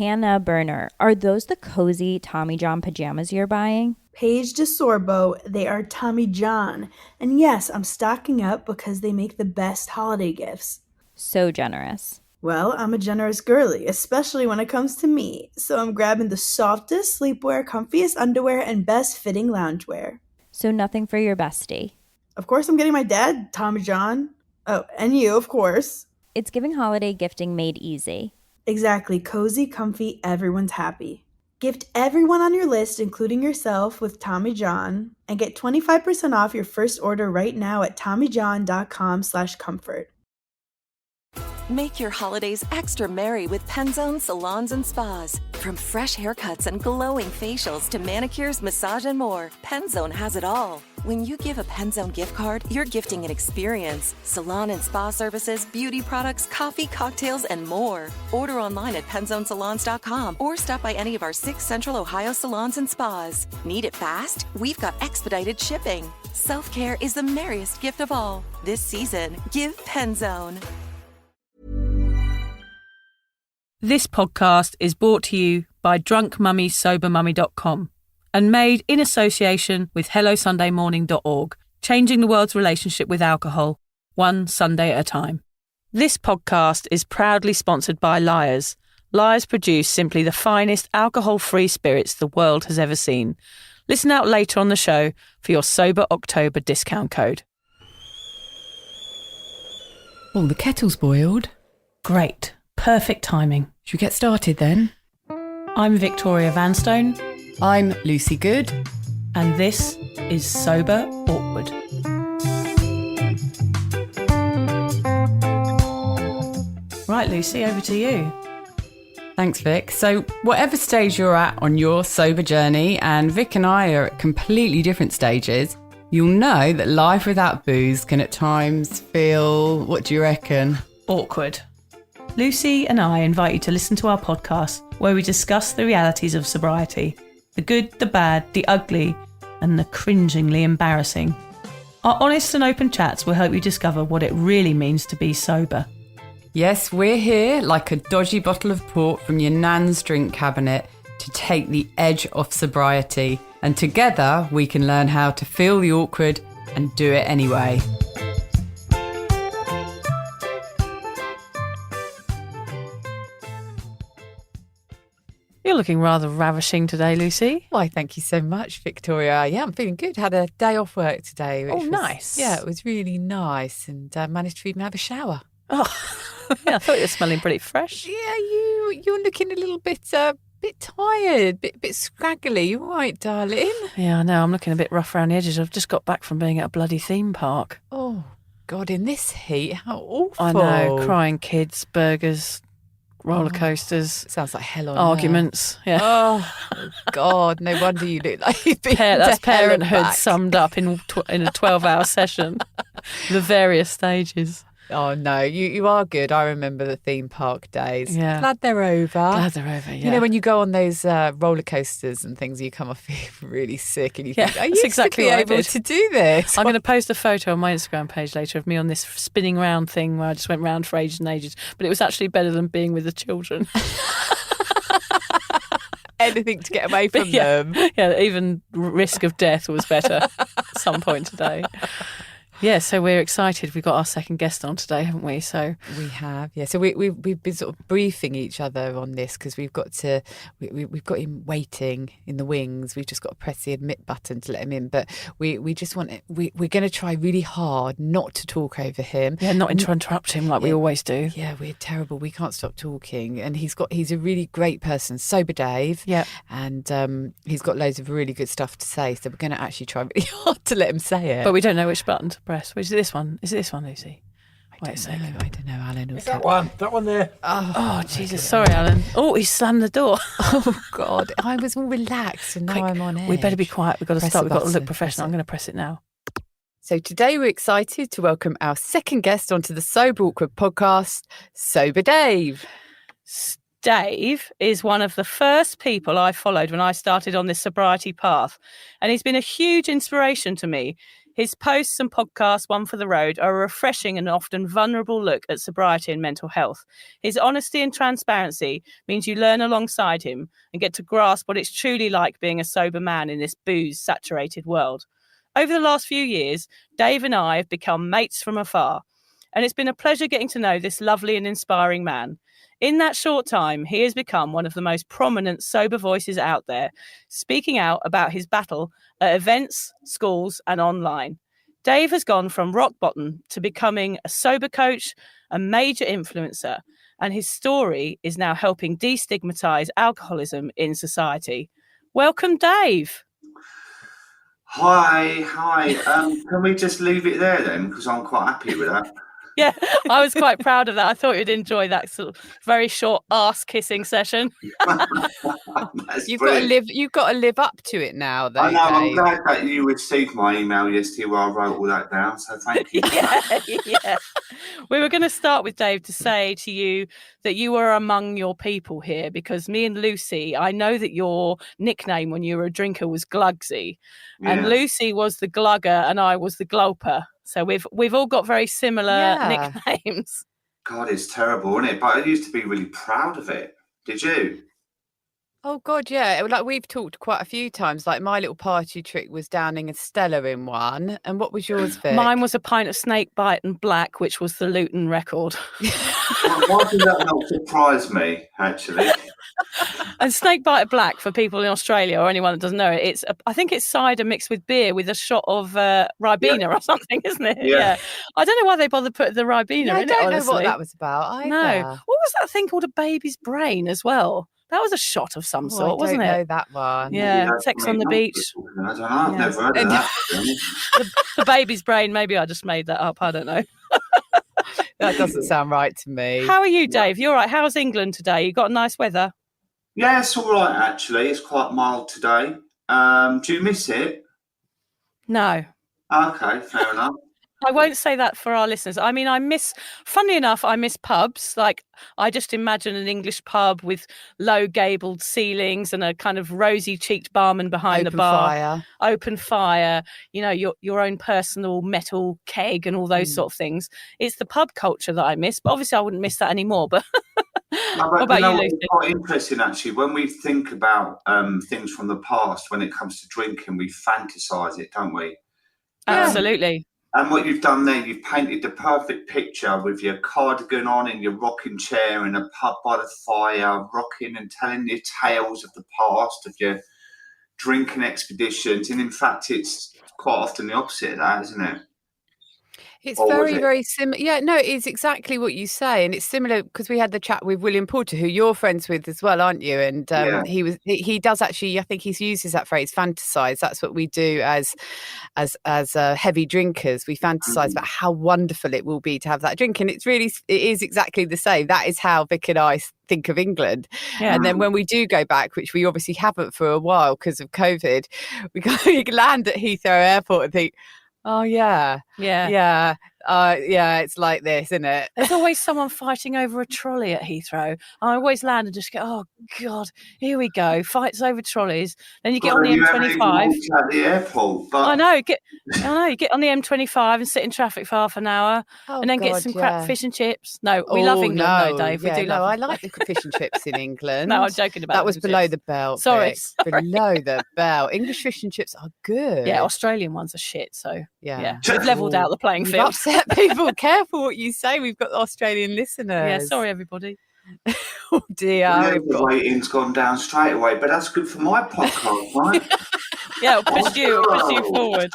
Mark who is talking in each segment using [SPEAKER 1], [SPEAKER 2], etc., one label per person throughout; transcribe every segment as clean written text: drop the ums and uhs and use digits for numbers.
[SPEAKER 1] Hannah Burner, are those the cozy Tommy John pajamas you're buying?
[SPEAKER 2] Paige DeSorbo, they are Tommy John. And yes, I'm stocking up because they make the best holiday gifts.
[SPEAKER 1] So generous.
[SPEAKER 2] Well, I'm a generous girly, especially when it comes to me. So I'm grabbing the softest sleepwear, comfiest underwear, and best fitting loungewear.
[SPEAKER 1] So nothing for your bestie.
[SPEAKER 2] Of course, I'm getting my dad, Tommy John. Oh, and you, of course.
[SPEAKER 1] It's giving holiday gifting made easy.
[SPEAKER 2] Exactly. Cozy, comfy, everyone's happy. Gift everyone on your list, including yourself, with Tommy John, and get 25% off your first order right now at TommyJohn.com/comfort.
[SPEAKER 3] Make your holidays extra merry with Penzone Salons and Spas. From fresh haircuts and glowing facials to manicures, massage, and more, Penzone has it all. When you give a Penzone gift card, you're gifting an experience. Salon and spa services, beauty products, coffee, cocktails, and more. Order online at penzonesalons.com or stop by any of our 6 Central Ohio salons and spas. Need it fast? We've got expedited shipping. Self-care is the merriest gift of all. This season, give Penzone.
[SPEAKER 4] This podcast is brought to you by drunkmummysobermummy.com and made in association with HelloSundayMorning.org, changing the world's relationship with alcohol, one Sunday at a time. This podcast is proudly sponsored by Lyre's. Lyre's produce simply the finest alcohol-free spirits the world has ever seen. Listen out later on the show for your Sober October discount code.
[SPEAKER 5] Oh, the kettle's boiled.
[SPEAKER 4] Great. Perfect timing.
[SPEAKER 5] Should we get started then?
[SPEAKER 4] I'm Victoria Vanstone.
[SPEAKER 5] I'm Lucy Good.
[SPEAKER 4] And this is Sober Awkward. Right, Lucy, over to you.
[SPEAKER 5] Thanks, Vic. So whatever stage you're at on your sober journey, and Vic and I are at completely different stages, you'll know that life without booze can at times feel, what do you reckon?
[SPEAKER 4] Awkward. Lucy and I invite you to listen to our podcast where we discuss the realities of sobriety, the good, the bad, the ugly, and the cringingly embarrassing. Our honest and open chats will help you discover what it really means to be sober.
[SPEAKER 5] Yes, we're here like a dodgy bottle of port from your nan's drink cabinet to take the edge off sobriety. And together we can learn how to feel the awkward and do it anyway.
[SPEAKER 4] You're looking rather ravishing today, Lucy.
[SPEAKER 5] Why, thank you so much, Victoria. Yeah, I'm feeling good. Had a day off work today. Which was
[SPEAKER 4] nice.
[SPEAKER 5] Yeah, it was really nice, and managed to even have a shower.
[SPEAKER 4] Oh, yeah, I thought you were smelling pretty fresh.
[SPEAKER 5] Yeah, you're looking a little bit tired, bit scraggly. You all right, darling?
[SPEAKER 4] Yeah, I know. I'm looking a bit rough around the edges. I've just got back from being at a bloody theme park.
[SPEAKER 5] Oh, God, in this heat, how awful.
[SPEAKER 4] I know. Crying kids, burgers, roller coasters.
[SPEAKER 5] Sounds like hell on
[SPEAKER 4] arguments.
[SPEAKER 5] earth.
[SPEAKER 4] Yeah.
[SPEAKER 5] Oh, God, no wonder you look like you've been
[SPEAKER 4] That's
[SPEAKER 5] to hell and
[SPEAKER 4] parenthood
[SPEAKER 5] back.
[SPEAKER 4] summed up in a 12-hour session. The various stages.
[SPEAKER 5] Oh, no, you are good. I remember the theme park days.
[SPEAKER 4] Yeah.
[SPEAKER 5] Glad they're over.
[SPEAKER 4] Glad they're over, yeah.
[SPEAKER 5] You know, when you go on those roller coasters and things, you come off feeling really sick and you think, I
[SPEAKER 4] that's
[SPEAKER 5] used
[SPEAKER 4] exactly
[SPEAKER 5] to be
[SPEAKER 4] what I
[SPEAKER 5] able
[SPEAKER 4] did.
[SPEAKER 5] to do this.
[SPEAKER 4] I'm going to post a photo on my Instagram page later of me on this spinning round thing where I just went round for ages and ages. But it was actually better than being with the children.
[SPEAKER 5] Anything to get away from them.
[SPEAKER 4] Yeah, even risk of death was better at some point today. Yeah, so we're excited. We've got our second guest on today, haven't we? So
[SPEAKER 5] we have, yeah. So we've been sort of briefing each other on this because we've got him waiting in the wings. We've just got to press the admit button to let him in. But we just want it. We're going to try really hard not to talk over him.
[SPEAKER 4] Yeah, not to interrupt him like we always do.
[SPEAKER 5] Yeah, we're terrible. We can't stop talking. And he's a really great person, Sober Dave.
[SPEAKER 4] Yeah,
[SPEAKER 5] and he's got loads of really good stuff to say. So we're going to actually try really hard to let him say it.
[SPEAKER 4] But we don't know which button to press. Is it this one? Is it this one, Lucy?
[SPEAKER 5] I don't know, Alan.
[SPEAKER 6] It's that one there.
[SPEAKER 4] Oh, Jesus. Sorry, Alan. Oh, he slammed the door.
[SPEAKER 5] Oh, God. I was all relaxed and now I'm on edge.
[SPEAKER 4] We better be quiet. We've got to
[SPEAKER 5] Press
[SPEAKER 4] start.
[SPEAKER 5] the
[SPEAKER 4] We've got to
[SPEAKER 5] button.
[SPEAKER 4] look professional. I'm going to press it now.
[SPEAKER 5] So today we're excited to welcome our second guest onto the Sober Awkward podcast, Sober Dave.
[SPEAKER 4] Dave is one of the first people I followed when I started on this sobriety path, and he's been a huge inspiration to me. His posts and podcasts, One for the Road, are a refreshing and often vulnerable look at sobriety and mental health. His honesty and transparency means you learn alongside him and get to grasp what it's truly like being a sober man in this booze-saturated world. Over the last few years, Dave and I have become mates from afar, and it's been a pleasure getting to know this lovely and inspiring man. In that short time, he has become one of the most prominent sober voices out there, speaking out about his battle at events, schools, and online. Dave has gone from rock bottom to becoming a sober coach, a major influencer, and his story is now helping destigmatise alcoholism in society. Welcome, Dave.
[SPEAKER 6] Hi. Can we just leave it there then? Because I'm quite happy with that.
[SPEAKER 4] Yeah, I was quite proud of that. I thought you'd enjoy that sort of very short ass kissing session.
[SPEAKER 5] You've got to live up to it now, though.
[SPEAKER 6] I know.
[SPEAKER 5] Dave.
[SPEAKER 6] I'm glad that you received my email yesterday where I wrote all that down. So thank you.
[SPEAKER 4] Yeah. We were going to start with Dave to say to you that you were among your people here because me and Lucy, I know that your nickname when you were a drinker was Glugsy, and Lucy was the glugger and I was the gulper. So we've all got very similar nicknames.
[SPEAKER 6] God, it's terrible, isn't it? But I used to be really proud of it. Did you?
[SPEAKER 5] Oh God, yeah. Like we've talked quite a few times. Like my little party trick was downing a Stella in one. And what was yours, Vic?
[SPEAKER 4] Mine was a pint of snake bite and black, which was the Luton record.
[SPEAKER 6] Why did that not surprise me? Actually.
[SPEAKER 4] And snake bite black, for people in Australia or anyone that doesn't know it, I think it's cider mixed with beer with a shot of Ribena or something, isn't it? Yeah. I don't know why they bothered putting the Ribena in it, honestly.
[SPEAKER 5] I don't know what that was about either.
[SPEAKER 4] No. What was that thing called, a baby's brain as well? That was a shot of some sort, wasn't it?
[SPEAKER 5] I don't know that one.
[SPEAKER 4] Yeah, Sex on the Beach.
[SPEAKER 6] I don't know. I've never heard of that.
[SPEAKER 4] The baby's brain, maybe I just made that up. I don't know.
[SPEAKER 5] That doesn't sound right to me.
[SPEAKER 4] How are you, Dave? You all right? How's England today? You got nice weather?
[SPEAKER 6] Yeah, it's all right, actually. It's quite mild today. Do you miss it?
[SPEAKER 4] No.
[SPEAKER 6] Okay, fair enough.
[SPEAKER 4] I won't say that for our listeners. I mean, funnily enough, I miss pubs. Like, I just imagine an English pub with low gabled ceilings and a kind of rosy cheeked barman behind the bar. Open fire, you know, your own personal metal keg and all those sort of things. It's the pub culture that I miss, but obviously I wouldn't miss that anymore. But what about you, Lucy?
[SPEAKER 6] It's quite interesting, actually. When we think about things from the past, when it comes to drinking, we fantasize it, don't we?
[SPEAKER 4] Absolutely.
[SPEAKER 6] And what you've done there, you've painted the perfect picture with your cardigan on in your rocking chair in a pub by the fire, rocking and telling your tales of the past, of your drinking expeditions. And in fact, it's quite often the opposite of that, isn't it?
[SPEAKER 5] It's very similar. Yeah, no, it's exactly what you say. And it's similar because we had the chat with William Porter, who you're friends with as well, aren't you? And he does actually, I think he uses that phrase, fantasize. That's what we do as heavy drinkers. We fantasize about how wonderful it will be to have that drink. And it is exactly the same. That is how Vic and I think of England. Yeah. And then when we do go back, which we obviously haven't for a while because of COVID, we land at Heathrow Airport and think, oh yeah, it's like this, isn't it?
[SPEAKER 4] There's always someone fighting over a trolley at Heathrow. I always land and just go, oh God, here we go, fights over trolleys. Then you get on the M25
[SPEAKER 6] at the airport. But
[SPEAKER 4] I know, you get on the M25 and sit in traffic for half an hour, and then get some crap fish and chips. No, we love England, though, Dave. We do love.
[SPEAKER 5] I like the fish and chips in England.
[SPEAKER 4] No, I'm joking about
[SPEAKER 5] that. Was below the belt.
[SPEAKER 4] Sorry.
[SPEAKER 5] Below the belt. English fish and chips are good.
[SPEAKER 4] Yeah, Australian ones are shit. So
[SPEAKER 5] yeah.
[SPEAKER 4] We've levelled out the playing field.
[SPEAKER 5] Upset people. Careful what you say. We've got Australian listeners.
[SPEAKER 4] Yeah, sorry everybody.
[SPEAKER 5] Oh dear.
[SPEAKER 6] The rating's gone down straight away, but that's good for my podcast, right?
[SPEAKER 4] Yeah, it'll push you forward.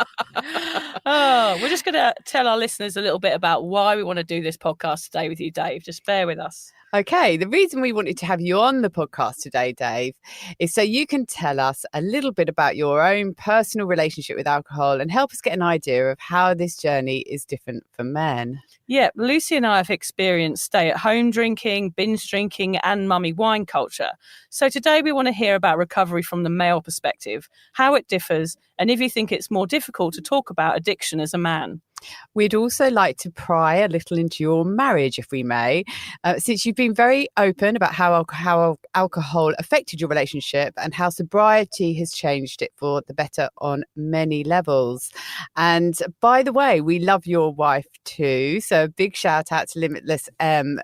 [SPEAKER 4] We're just going to tell our listeners a little bit about why we want to do this podcast today with you, Dave. Just bear with us.
[SPEAKER 5] Okay, the reason we wanted to have you on the podcast today, Dave, is so you can tell us a little bit about your own personal relationship with alcohol and help us get an idea of how this journey is different for men.
[SPEAKER 4] Yeah, Lucy and I have experienced stay-at-home drinking, binge drinking and mummy wine culture. So today we want to hear about recovery from the male perspective, how it differs, and if you think it's more difficult to talk about addiction as a man.
[SPEAKER 5] We'd also like to pry a little into your marriage, if we may, since you've been very open about how alcohol affected your relationship and how sobriety has changed it for the better on many levels. And by the way, we love your wife too. So a big shout out to Limitless M.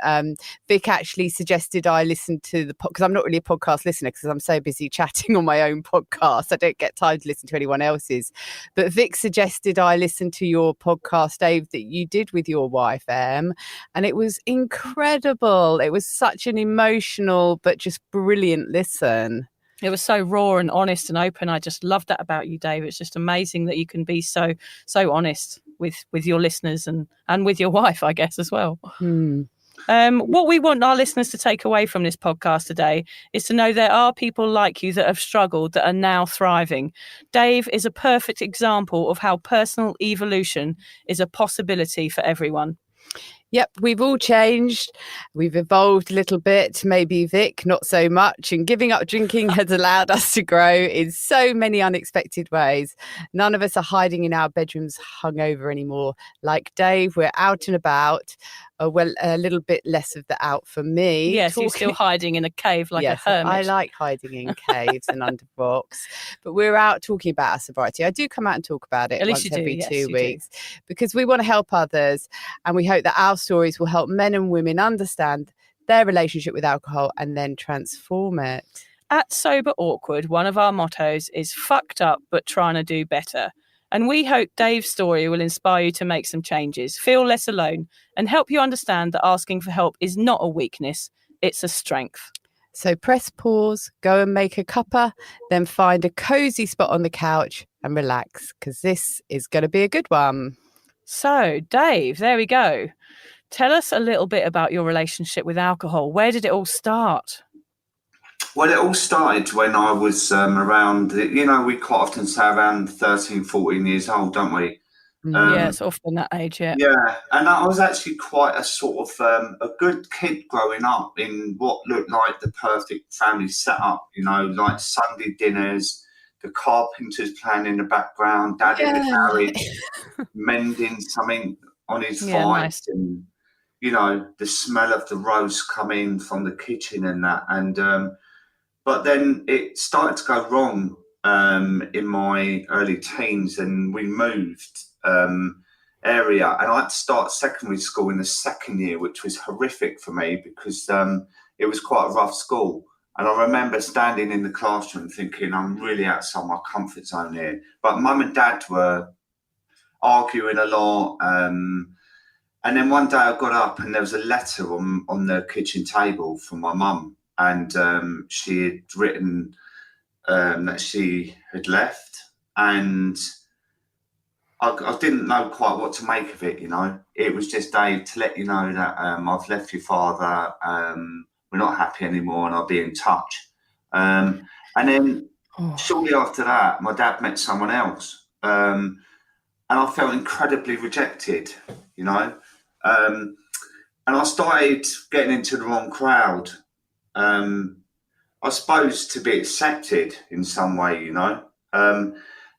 [SPEAKER 5] Vic actually suggested I listen to because I'm not really a podcast listener because I'm so busy chatting on my own podcast. I don't get time to listen to anyone else's. But Vic suggested I listen to your podcast, Dave, that you did with your wife, Em, and it was incredible. It was such an emotional but just brilliant listen.
[SPEAKER 4] It was so raw and honest and open. I just love that about you, Dave. It's just amazing that you can be so honest with your listeners and with your wife, I guess, as well. What we want our listeners to take away from this podcast today is to know there are people like you that have struggled that are now thriving. Dave is a perfect example of how personal evolution is a possibility for everyone.
[SPEAKER 5] Yep, we've all changed. We've evolved a little bit, maybe Vic, not so much. And giving up drinking has allowed us to grow in so many unexpected ways. None of us are hiding in our bedrooms hungover anymore. Like Dave, we're out and about. Well, a little bit less of the out for me.
[SPEAKER 4] Yes, you're still hiding in a cave like a hermit.
[SPEAKER 5] I like hiding in caves and under rocks. But we're out talking about our sobriety. I do come out and talk about it once every 2 weeks because we want to help others. And we hope that our stories will help men and women understand their relationship with alcohol and then transform it.
[SPEAKER 4] At Sober Awkward, one of our mottos is fucked up but trying to do better. And we hope Dave's story will inspire you to make some changes, feel less alone, and help you understand that asking for help is not a weakness, it's a strength.
[SPEAKER 5] So press pause, go and make a cuppa, then find a cozy spot on the couch and relax, because this is going to be a good one.
[SPEAKER 4] So, Dave, there we go. Tell us a little bit about your relationship with alcohol. Where did it all start?
[SPEAKER 6] Well, it all started when I was around, we quite often say around 13, 14 years old, don't we?
[SPEAKER 4] Yeah, it's often that age, yeah.
[SPEAKER 6] Yeah, and I was actually quite a sort of a good kid growing up in what looked like the perfect family setup, like Sunday dinners, the carpenters playing in the background, Dad in the garage, mending something on his bike,
[SPEAKER 4] nice.
[SPEAKER 6] and, the smell of the roast coming from the kitchen and that. And but then it started to go wrong in my early teens, and we moved area, and I had to start secondary school in the second year, which was horrific for me because it was quite a rough school. And I remember standing in the classroom thinking, I'm really outside my comfort zone here. But Mum and Dad were arguing a lot. And then one day I got up and there was a letter on the kitchen table from my mum. And she had written that she had left, and I didn't know quite what to make of it. It was just, Dave, to let you know that I've left your father. We're not happy anymore, and I'll be in touch. And then shortly after that, my dad met someone else, and I felt incredibly rejected. And I started getting into the wrong crowd. I suppose to be accepted in some way,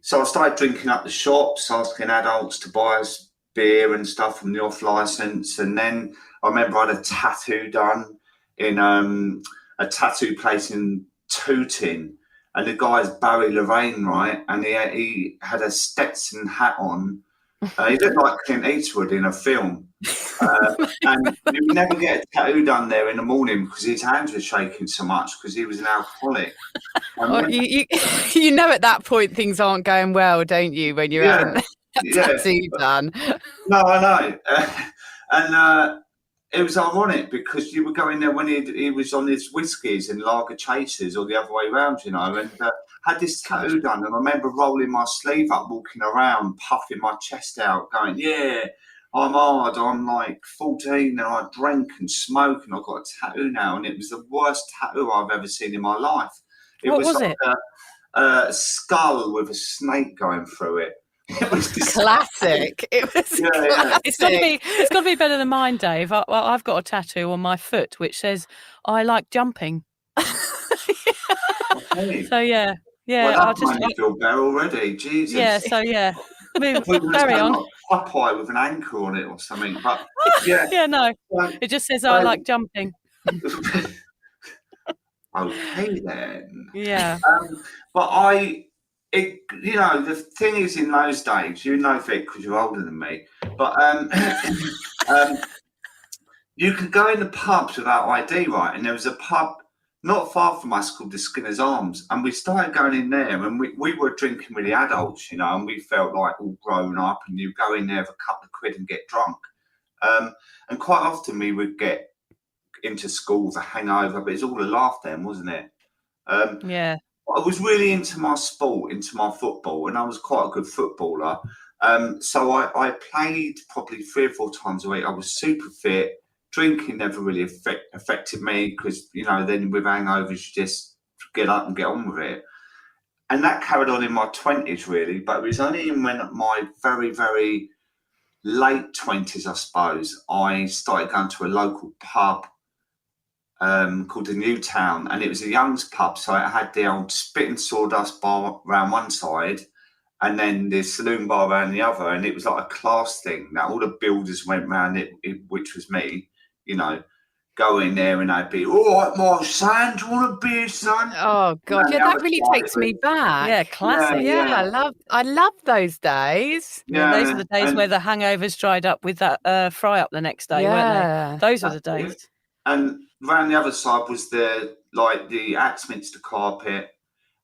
[SPEAKER 6] So I started drinking up the shops, asking adults to buy us beer and stuff from the off license. And then I remember I had a tattoo done in a tattoo place in Tooting. And the guy's Barry Lorraine, right? And he had a Stetson hat on. He looked like Clint Eastwood in a film. And you never get a tattoo done there in the morning because his hands were shaking so much because he was an alcoholic.
[SPEAKER 5] You know at that point things aren't going well, don't you, when you're having a tattoo done?
[SPEAKER 6] No, I know. And it was ironic because you were going there when he was on his whiskies and lager chasers, or the other way around, and had this tattoo done. And I remember rolling my sleeve up, walking around, puffing my chest out, going, yeah, I'm hard. I'm like 14 and I drink and smoke and I've got a tattoo now. And it was the worst tattoo I've ever seen in my life.
[SPEAKER 4] What was
[SPEAKER 6] like
[SPEAKER 4] it?
[SPEAKER 6] A skull with a snake going through it. It was
[SPEAKER 5] classic. It was classic.
[SPEAKER 4] It's got to be better than mine, Dave. I've got a tattoo on my foot which says, I like jumping.
[SPEAKER 6] Okay.
[SPEAKER 4] So, yeah.
[SPEAKER 6] Well, that made me feel better already. Jesus.
[SPEAKER 4] Yeah, so, yeah. Carry on.
[SPEAKER 6] Like Popeye with an anchor on it or something. But yeah,
[SPEAKER 4] Yeah, no.
[SPEAKER 6] um,
[SPEAKER 4] It just says I like jumping.
[SPEAKER 6] okay then.
[SPEAKER 4] Yeah.
[SPEAKER 6] But the thing is, in those days, you know, Vic, because you're older than me, but you could go in the pubs without ID, right? And there was a pub not far from us called the Skinner's Arms, and we started going in there, and we were drinking with the adults, you know, and we felt like all grown up, and you go in there for a couple of quid and get drunk. And quite often we would get into school with a hangover, but it's all a laugh then, wasn't it?
[SPEAKER 4] Yeah.
[SPEAKER 6] I was really into my sport, into my football, and I was quite a good footballer. So I played probably 3 or 4 times a week. I was super fit. Drinking never really affected me because, you know, then with hangovers, you just get up and get on with it. And that carried on in my 20s, really. But it was only in my very, very late 20s, I suppose, I started going to a local pub called the New Town, and it was a young's pub, so it had the old spit and sawdust bar around one side and then the saloon bar around the other, and it was like a class thing that all the builders went round it, which was me, you know, go in there and they'd be, all right, my son, do you want a beer, son?
[SPEAKER 5] Oh God, yeah, that really takes me back.
[SPEAKER 4] Yeah, classic.
[SPEAKER 5] Yeah, I love those days.
[SPEAKER 4] Yeah, those are the days
[SPEAKER 6] and
[SPEAKER 4] where the hangovers dried up with that fry up the next day, weren't they? Those were the days.
[SPEAKER 6] And round the other side was the Axminster carpet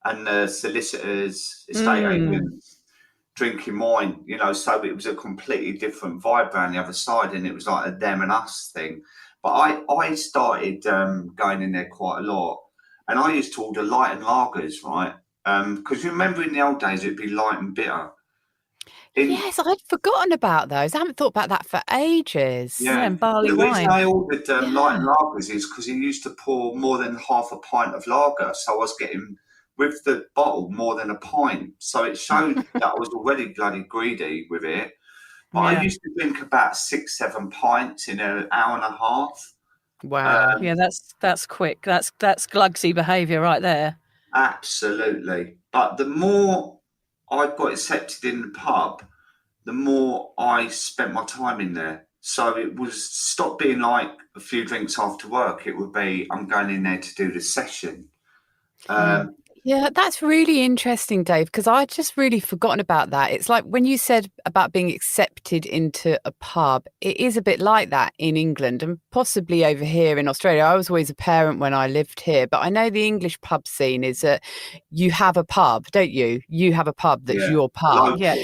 [SPEAKER 6] and the solicitors, estate agents drinking wine, you know, so it was a completely different vibe around the other side, and it was like a them and us thing. But I started going in there quite a lot, and I used to order light and lagers, right? Because you remember in the old days it'd be light and bitter.
[SPEAKER 5] Yes, I'd forgotten about those. I haven't thought about that for ages.
[SPEAKER 4] Yeah, and barley
[SPEAKER 6] the reason
[SPEAKER 4] wine.
[SPEAKER 6] I ordered light and lagers is because he used to pour more than half a pint of lager, so I was getting with the bottle more than a pint. So it showed that I was already bloody greedy with it. But I used to drink about 6, 7 pints in an hour and a half.
[SPEAKER 5] Wow.
[SPEAKER 4] Yeah, that's quick. That's Glugsy behaviour right there.
[SPEAKER 6] Absolutely. But the more I got accepted in the pub, the more I spent my time in there. So it was stopped being like a few drinks after work. It would be, I'm going in there to do the session.
[SPEAKER 5] Yeah, that's really interesting, Dave, because I'd just really forgotten about that. It's like when you said about being accepted into a pub, it is a bit like that in England and possibly over here in Australia. I was always a parent when I lived here, but I know the English pub scene is that you have a pub, don't you? You have a pub that's your pub.
[SPEAKER 6] Local.
[SPEAKER 4] Yeah.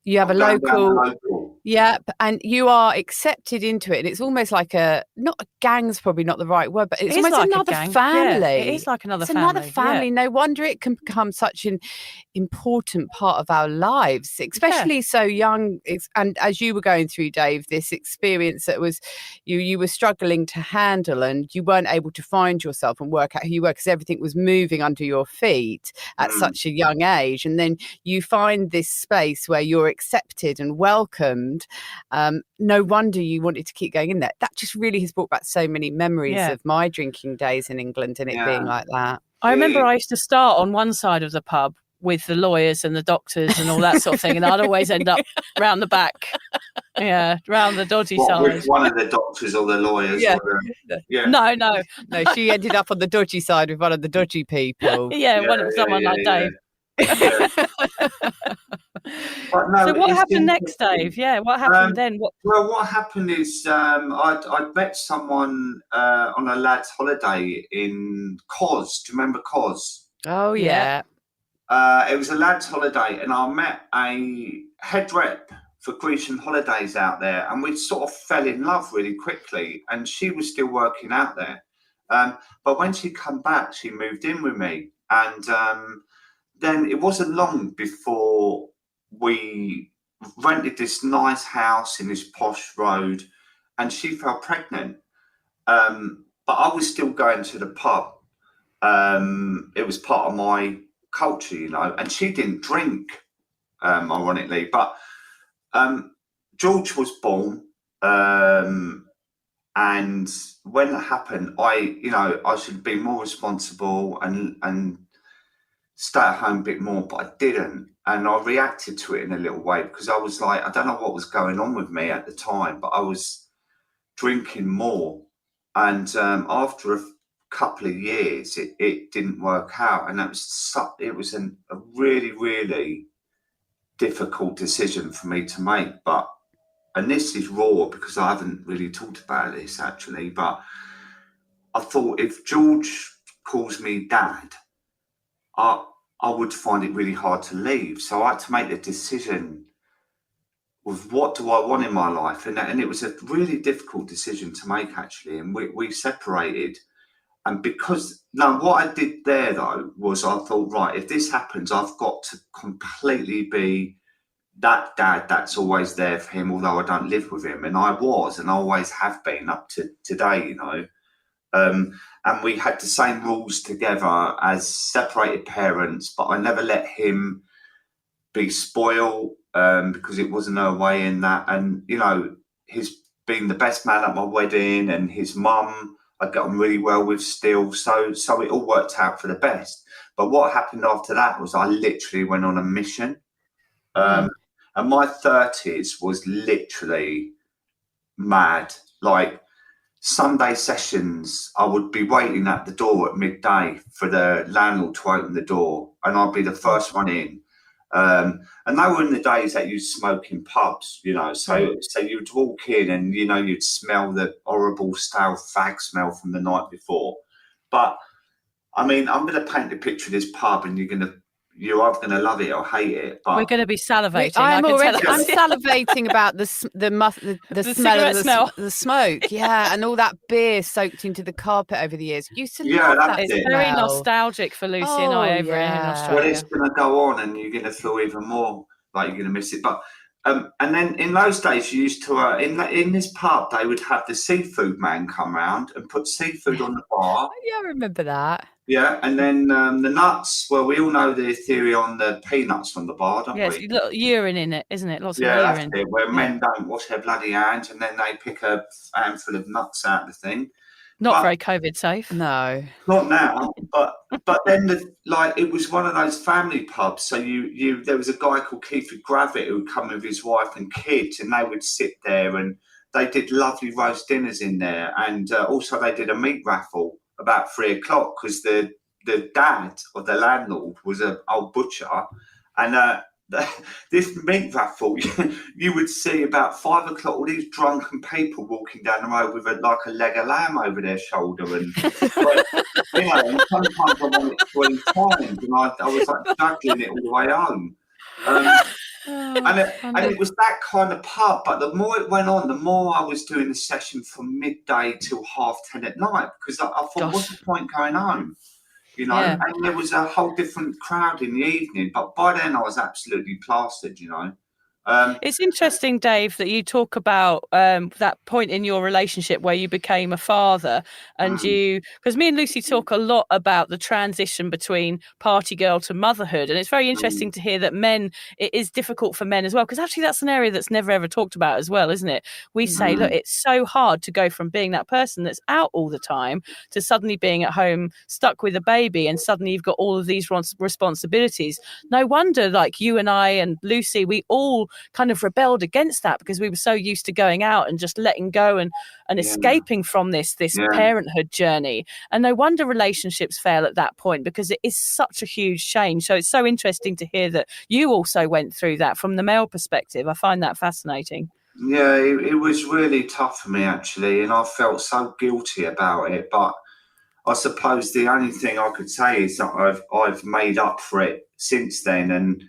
[SPEAKER 5] You have
[SPEAKER 6] I'm
[SPEAKER 5] a
[SPEAKER 6] going down
[SPEAKER 5] local.
[SPEAKER 6] the local.
[SPEAKER 5] Yeah, and you are accepted into it, and it's almost like not a gang's probably not the right word, but it's
[SPEAKER 4] It is
[SPEAKER 5] almost
[SPEAKER 4] like a
[SPEAKER 5] another
[SPEAKER 4] gang.
[SPEAKER 5] family.
[SPEAKER 4] Yeah, it is like another
[SPEAKER 5] It's another
[SPEAKER 4] family,
[SPEAKER 5] family.
[SPEAKER 4] yeah.
[SPEAKER 5] No wonder it can become such an important part of our lives, especially so young. And as you were going through, Dave, this experience that was you were struggling to handle, and you weren't able to find yourself and work out who you were because everything was moving under your feet at such a young age, and then you find this space where you're accepted and welcomed. No wonder you wanted to keep going in there. That just really has brought back so many memories of my drinking days in England and it being like that.
[SPEAKER 4] I remember I used to start on one side of the pub with the lawyers and the doctors and all that sort of thing, and I'd always end up round the back. Yeah, round the dodgy side.
[SPEAKER 6] With one of the doctors or the lawyers?
[SPEAKER 5] Yeah.
[SPEAKER 6] No.
[SPEAKER 5] No, she ended up on the dodgy side with one of the dodgy people.
[SPEAKER 4] Someone like Dave.
[SPEAKER 6] But no,
[SPEAKER 4] so what happened next, Dave? Yeah, what happened then?
[SPEAKER 6] Well, what happened is I'd met someone on a lad's holiday in Cos. Do you remember Cos?
[SPEAKER 5] Oh, yeah.
[SPEAKER 6] It was a lad's holiday, and I met a head rep for Grecian Holidays out there, and we sort of fell in love really quickly, and she was still working out there. But when she come back, she moved in with me, and then it wasn't long before we rented this nice house in this posh road, and she fell pregnant. But I was still going to the pub. It was part of my culture, you know, and she didn't drink, ironically. But George was born, and when that happened, I should be more responsible and stay at home a bit more, but I didn't. And I reacted to it in a little way because I was like, I don't know what was going on with me at the time, but I was drinking more. And after a couple of years, it didn't work out. And it was a really, really difficult decision for me to make. And this is raw because I haven't really talked about this actually, but I thought if George calls me dad, I would find it really hard to leave. So I had to make the decision with what do I want in my life. And it was a really difficult decision to make, actually. And we separated. And because now what I did there, though, was I thought, right, if this happens, I've got to completely be that dad that's always there for him, although I don't live with him. And I was, and I always have been up to today, you know. And we had the same rules together as separated parents, but I never let him be spoiled because it wasn't her way in that. And, you know, he's been the best man at my wedding, and his mum I get on really well with still. So it all worked out for the best. But what happened after that was I literally went on a mission. And my 30s was literally mad. Like, Sunday sessions, I would be waiting at the door at midday for the landlord to open the door, and I'd be the first one in. And they were in the days that you'd smoke in pubs, you know. So you'd walk in, and you know you'd smell the horrible stale fag smell from the night before. But I mean, I'm going to paint a picture of this pub, and you're either going to love it or hate it. But
[SPEAKER 4] We're going to be salivating.
[SPEAKER 5] I'm
[SPEAKER 4] I'm
[SPEAKER 5] salivating about the smell of the smoke. Yeah, and all that beer soaked into the carpet over the years. Used to love that.
[SPEAKER 4] It's
[SPEAKER 5] smell.
[SPEAKER 4] very nostalgic for Lucy and I over in Australia.
[SPEAKER 6] Well, it's going to go on, and you're going to feel even more like you're going to miss it. But and then in those days, you used to in this pub, they would have the seafood man come round and put seafood on the bar.
[SPEAKER 5] Yeah, I remember that.
[SPEAKER 6] Yeah, and then the nuts. Well, we all know the theory on the peanuts on the bar, don't we?
[SPEAKER 4] Yes, urine in it, isn't it? Lots of
[SPEAKER 6] Yeah,
[SPEAKER 4] urine.
[SPEAKER 6] that's it. Where men don't wash their bloody hands, and then they pick a handful of nuts out of the thing.
[SPEAKER 4] Not very COVID safe.
[SPEAKER 5] No,
[SPEAKER 6] not now. But then it was one of those family pubs. So there was a guy called Keith Gravitt who would come with his wife and kids, and they would sit there, and they did lovely roast dinners in there, and also they did a meat raffle about 3:00 because the dad of the landlord was an old butcher, and this meat raffle, you would see about 5:00 all these drunken people walking down the road with a leg of lamb over their shoulder, and you know, and sometimes I wanted 3 times, and I was like juggling it all the way home. And it was that kind of pub, but the more it went on, the more I was doing the session from midday till 10:30 at night, because I thought, what's the point going home? You know, and there was a whole different crowd in the evening, but by then I was absolutely plastered, you know.
[SPEAKER 4] It's interesting, Dave, that you talk about that point in your relationship where you became a father, and because me and Lucy talk a lot about the transition between party girl to motherhood, and it's very interesting to hear that it is difficult for men as well, because actually that's an area that's never ever talked about as well, isn't it? We say, look, it's so hard to go from being that person that's out all the time to suddenly being at home stuck with a baby, and suddenly you've got all of these responsibilities. No wonder, like you and I and Lucy, we all kind of rebelled against that because we were so used to going out and just letting go and escaping from this parenthood journey. And no wonder relationships fail at that point, because it is such a huge change. So it's so interesting to hear that you also went through that from the male perspective. I find that fascinating.
[SPEAKER 6] Yeah, it was really tough for me, actually, and I felt so guilty about it. But I suppose the only thing I could say is that I've made up for it since then. And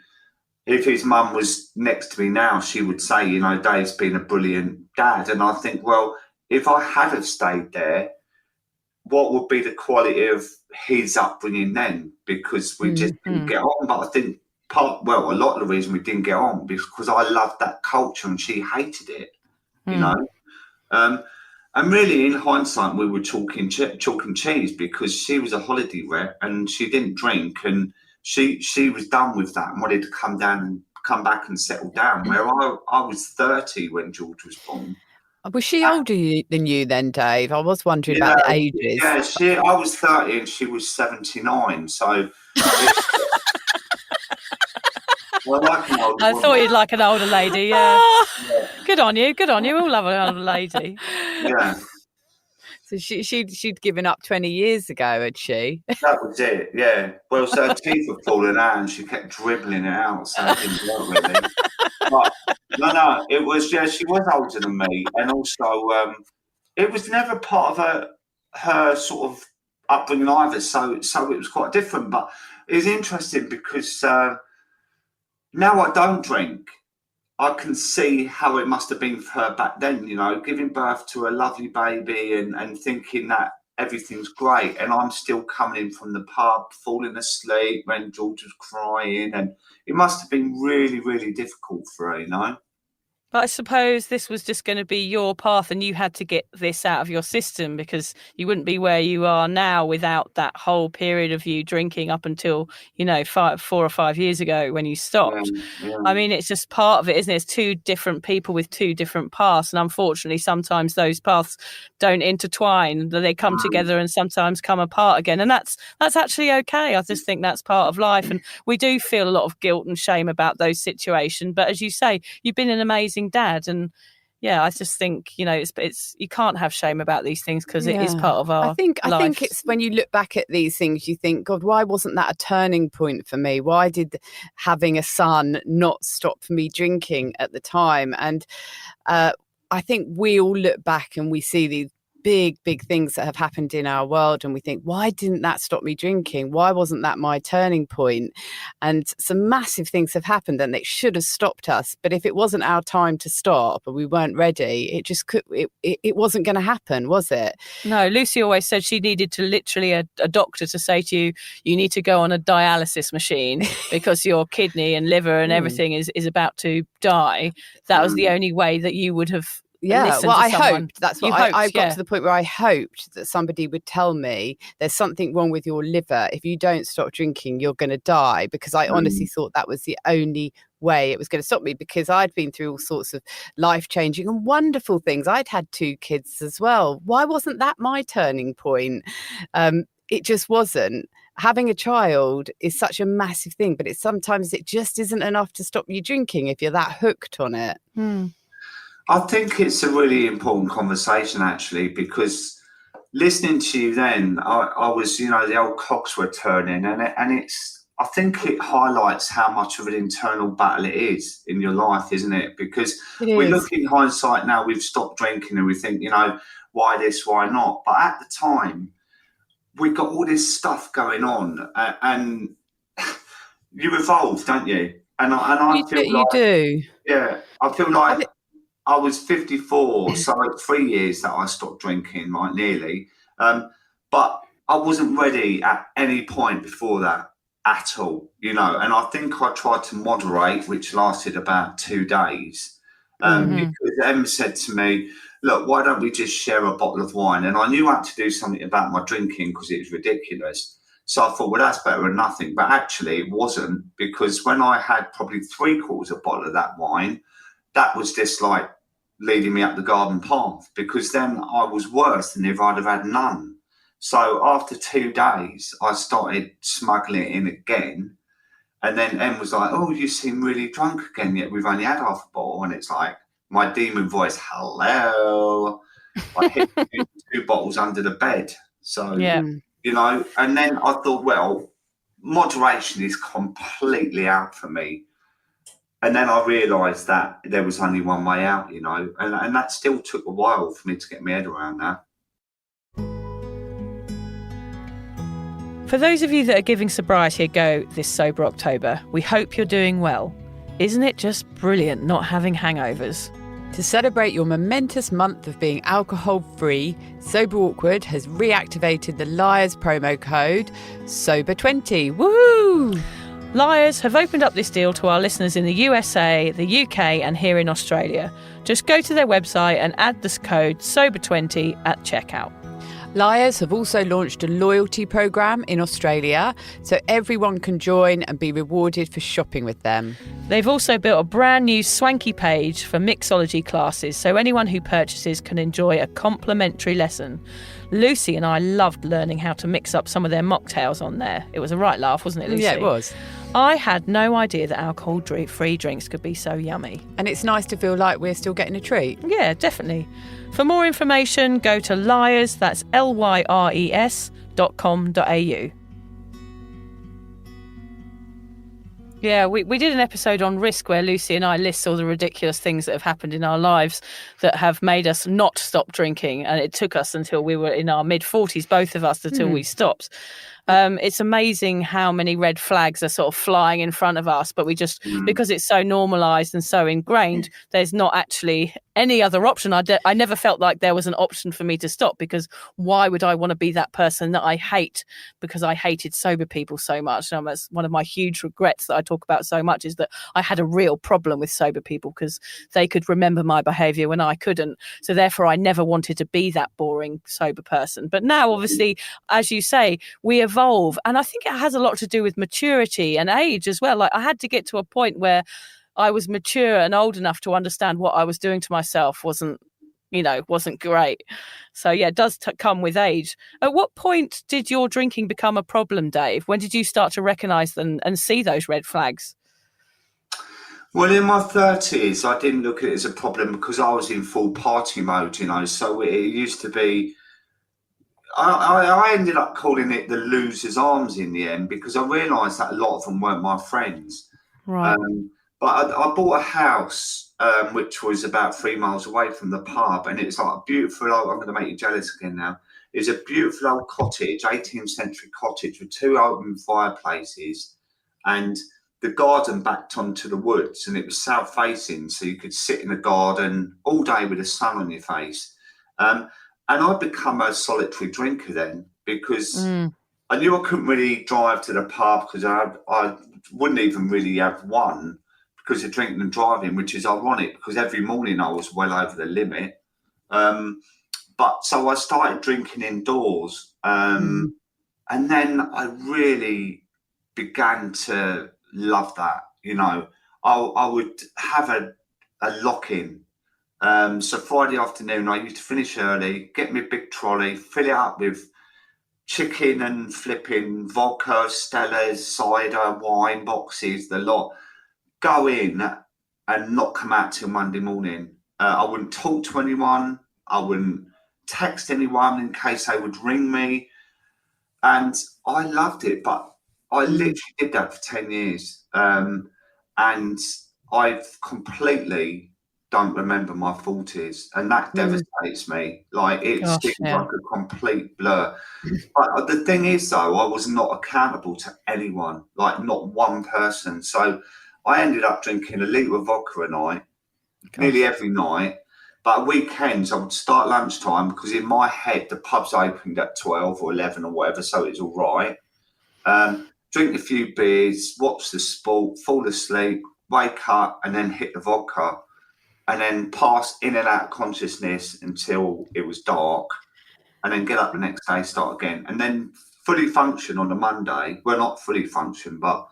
[SPEAKER 6] if his mum was next to me now, she would say, you know, Dave's been a brilliant dad. And I think, well, if I had have stayed there, what would be the quality of his upbringing then? Because we just didn't get on. But I think a lot of the reason we didn't get on because I loved that culture and she hated it, you know. And really, in hindsight, we were chalk and cheese, because she was a holiday rep and she didn't drink, and she was done with that and wanted to come back and settle down. Where I was 30 when George was born.
[SPEAKER 5] Was she older than you then, Dave? I was wondering about the ages.
[SPEAKER 6] Yeah, I was 30 and she was 79. So it's,
[SPEAKER 4] I thought you'd like an older lady, yeah. Good on you. We'll love an older lady.
[SPEAKER 6] Yeah.
[SPEAKER 5] So she'd given up 20 years ago, had she?
[SPEAKER 6] That was it, yeah. Well, so her teeth were falling out and she kept dribbling it out, so it didn't work really. But no, it was, she was older than me. And also, it was never part of her sort of upbringing either, so it was quite different. But it's interesting because now I don't drink. I can see how it must have been for her back then, giving birth to a lovely baby and thinking that everything's great. And I'm still coming in from the pub, falling asleep when George was crying. And it must have been really, really difficult for her,
[SPEAKER 4] But I suppose this was just going to be your path and you had to get this out of your system because you wouldn't be where you are now without that whole period of you drinking up until, 4 or 5 years ago when you stopped.
[SPEAKER 6] Yeah.
[SPEAKER 4] I mean, it's just part of it, isn't it? It's two different people with two different paths. And unfortunately, sometimes those paths don't intertwine. They come together and sometimes come apart again. And that's actually okay. I just think that's part of life. And we do feel a lot of guilt and shame about those situations. But as you say, you've been an amazing dad, and I just think it's you can't have shame about these things because it is part of our
[SPEAKER 5] I think
[SPEAKER 4] life.
[SPEAKER 5] it's when you look back at these things you think, God, why wasn't that a turning point for me? Why did having a son not stop me drinking at the time? And I think we all look back and we see these big things that have happened in our world and we think, why didn't that stop me drinking? Why wasn't that my turning point? And some massive things have happened and it should have stopped us, but if it wasn't our time to stop and we weren't ready, it wasn't going to happen, was it?
[SPEAKER 4] No, Lucy always said she needed to literally a doctor to say to you, you need to go on a dialysis machine because your kidney and liver and everything is about to die. That was the only way that you would have.
[SPEAKER 5] Yeah, well, I hoped. That's what I got to the point where I hoped that somebody would tell me there's something wrong with your liver. If you don't stop drinking, you're going to die. Because I honestly thought that was the only way it was going to stop me, because I'd been through all sorts of life-changing and wonderful things. I'd had 2 kids as well. Why wasn't that my turning point? It just wasn't. Having a child is such a massive thing, but sometimes it just isn't enough to stop you drinking if you're that hooked on it.
[SPEAKER 6] I think it's a really important conversation, actually, because listening to you then, I was, the old cogs were turning, and I think it highlights how much of an internal battle it is in your life, isn't it? Because we look in hindsight now, we've stopped drinking and we think, why this, why not? But at the time, we got all this stuff going on, and you evolve, don't you? And I feel like
[SPEAKER 5] you do.
[SPEAKER 6] Yeah, I feel like I was 54, so 3 years that I stopped drinking, nearly. But I wasn't ready at any point before that at all, and I think I tried to moderate, which lasted about 2 days. Because Em said to me, look, why don't we just share a bottle of wine? And I knew I had to do something about my drinking because it was ridiculous. So I thought, well, that's better than nothing. But actually it wasn't, because when I had probably 3/4 a bottle of that wine, that was just like leading me up the garden path, because then I was worse than if I'd have had none. So after 2 days, I started smuggling it in again. And then Em was like, oh, you seem really drunk again, yet we've only had half a bottle. And it's like my demon voice, hello. I hid 2 bottles under the bed. So, and then I thought, well, moderation is completely out for me. And then I realised that there was only one way out, and that still took a while for me to get my head around that.
[SPEAKER 4] For those of you that are giving sobriety a go this Sober October, we hope you're doing well. Isn't it just brilliant not having hangovers?
[SPEAKER 5] To celebrate your momentous month of being alcohol-free, Sober Awkward has reactivated the Liars promo code SOBER20. Woohoo!
[SPEAKER 4] Liars have opened up this deal to our listeners in the USA, the UK and here in Australia. Just go to their website and add this code SOBER20 at checkout.
[SPEAKER 5] Liars have also launched a loyalty programme in Australia, so everyone can join and be rewarded for shopping with them.
[SPEAKER 4] They've also built a brand new swanky page for mixology classes, so anyone who purchases can enjoy a complimentary lesson. Lucy and I loved learning how to mix up some of their mocktails on there. It was a right laugh, wasn't it, Lucy?
[SPEAKER 5] Yeah, it was.
[SPEAKER 4] I had no idea that alcohol-free drinks could be so yummy.
[SPEAKER 5] And it's nice to feel like we're still getting a treat.
[SPEAKER 4] Yeah, definitely. For more information, go to Lyres, that's lyres.com.au. Yeah, we did an episode on risk where Lucy and I list all the ridiculous things that have happened in our lives that have made us not stop drinking. And it took us until we were in our mid-40s, both of us, until we stopped. It's amazing how many red flags are sort of flying in front of us, but we just, because it's so normalised and so ingrained, there's not actually any other option. I never felt like there was an option for me to stop, because why would I want to be that person that I hate because I hated sober people so much? And that's one of my huge regrets that I talk about so much, is that I had a real problem with sober people because they could remember my behaviour when I couldn't. So therefore, I never wanted to be that boring sober person. But now, obviously, as you say, we evolve. And I think it has a lot to do with maturity and age as well. Like, I had to get to a point where I was mature and old enough to understand what I was doing to myself wasn't great. So yeah, it does come with age. At what point did your drinking become a problem, Dave? When did you start to recognise them and see those red flags?
[SPEAKER 6] Well, in my 30s, I didn't look at it as a problem because I was in full party mode, so it used to be, I ended up calling it the loser's arms in the end, because I realised that a lot of them weren't my friends.
[SPEAKER 4] Right.
[SPEAKER 6] But I bought a house which was about 3 miles away from the pub, and it's like a beautiful old, I'm going to make you jealous again now. It's a beautiful old cottage, 18th century cottage with 2 open fireplaces, and the garden backed onto the woods, and it was south facing, so you could sit in the garden all day with the sun on your face. And I'd become a solitary drinker then, because I knew I couldn't really drive to the pub, because I wouldn't even really have one because of drinking and driving, which is ironic because every morning I was well over the limit. But so I started drinking indoors. And then I really began to love that. I would have a lock-in. So Friday afternoon, I used to finish early, get me a big trolley, fill it up with chicken and flipping vodka, Stellas, cider, wine boxes, the lot. Go in and not come out till Monday morning. I wouldn't talk to anyone. I wouldn't text anyone in case they would ring me. And I loved it, but I literally did that for 10 years. And I completely don't remember my 40s, and that devastates me. Like, it seems like a complete blur. But the thing is, though, I was not accountable to anyone, like not one person. So I ended up drinking a litre of vodka a night, nearly every night. But at weekends, I would start lunchtime, because in my head, the pub's opened at 12 or 11 or whatever, so it's all right. Drink a few beers, watch the sport, fall asleep, wake up, and then hit the vodka. And then pass in and out of consciousness until it was dark, and then get up the next day, start again, and then fully function on a Monday. Well, not fully function, but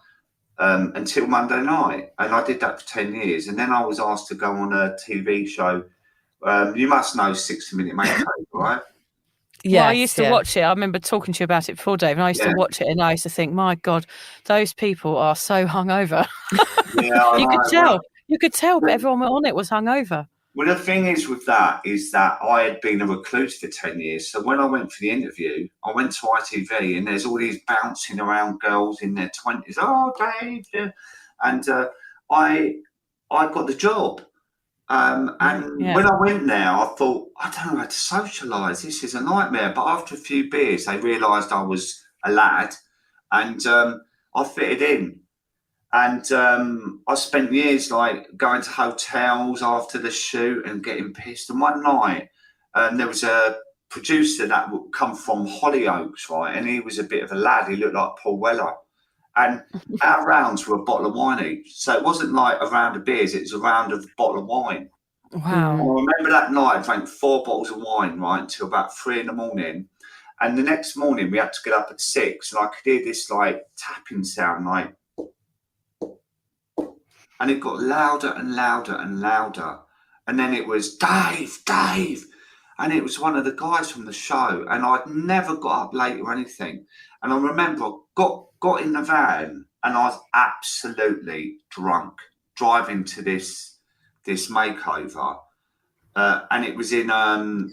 [SPEAKER 6] until Monday night. And I did that for 10 years. And then I was asked to go on a TV show. You must know 60 Minute Makeover, right?
[SPEAKER 5] Yeah,
[SPEAKER 4] well, I used to watch it. I remember talking to you about it before, Dave, and I used to watch it, and I used to think, my God, those people are so hungover.
[SPEAKER 6] Yeah,
[SPEAKER 4] you could tell. You could tell, but everyone on it was hungover.
[SPEAKER 6] Well, the thing is with that is that I had been a recluse for 10 years. So when I went for the interview, I went to ITV, and there's all these bouncing around girls in their 20s. Oh, Dave. Yeah. And I got the job. And when I went there, I thought, I don't know how to socialise. This is a nightmare. But after a few beers, they realised I was a lad, and I fitted in. And I spent years like going to hotels after the shoot and getting pissed. And one night, there was a producer that would come from Hollyoaks, right? And he was a bit of a lad. He looked like Paul Weller. And our rounds were a bottle of wine each. So it wasn't like a round of beers, it was a round of bottle of wine.
[SPEAKER 4] Wow.
[SPEAKER 6] And I remember that night I drank 4 bottles of wine, right, until about 3 a.m. And the next morning we had to get up at 6, and I could hear this like tapping sound, like, and it got louder and louder and louder. And then it was Dave, Dave. And it was one of the guys from the show. And I'd never got up late or anything. And I remember I got in the van, and I was absolutely drunk driving to this makeover. And it was in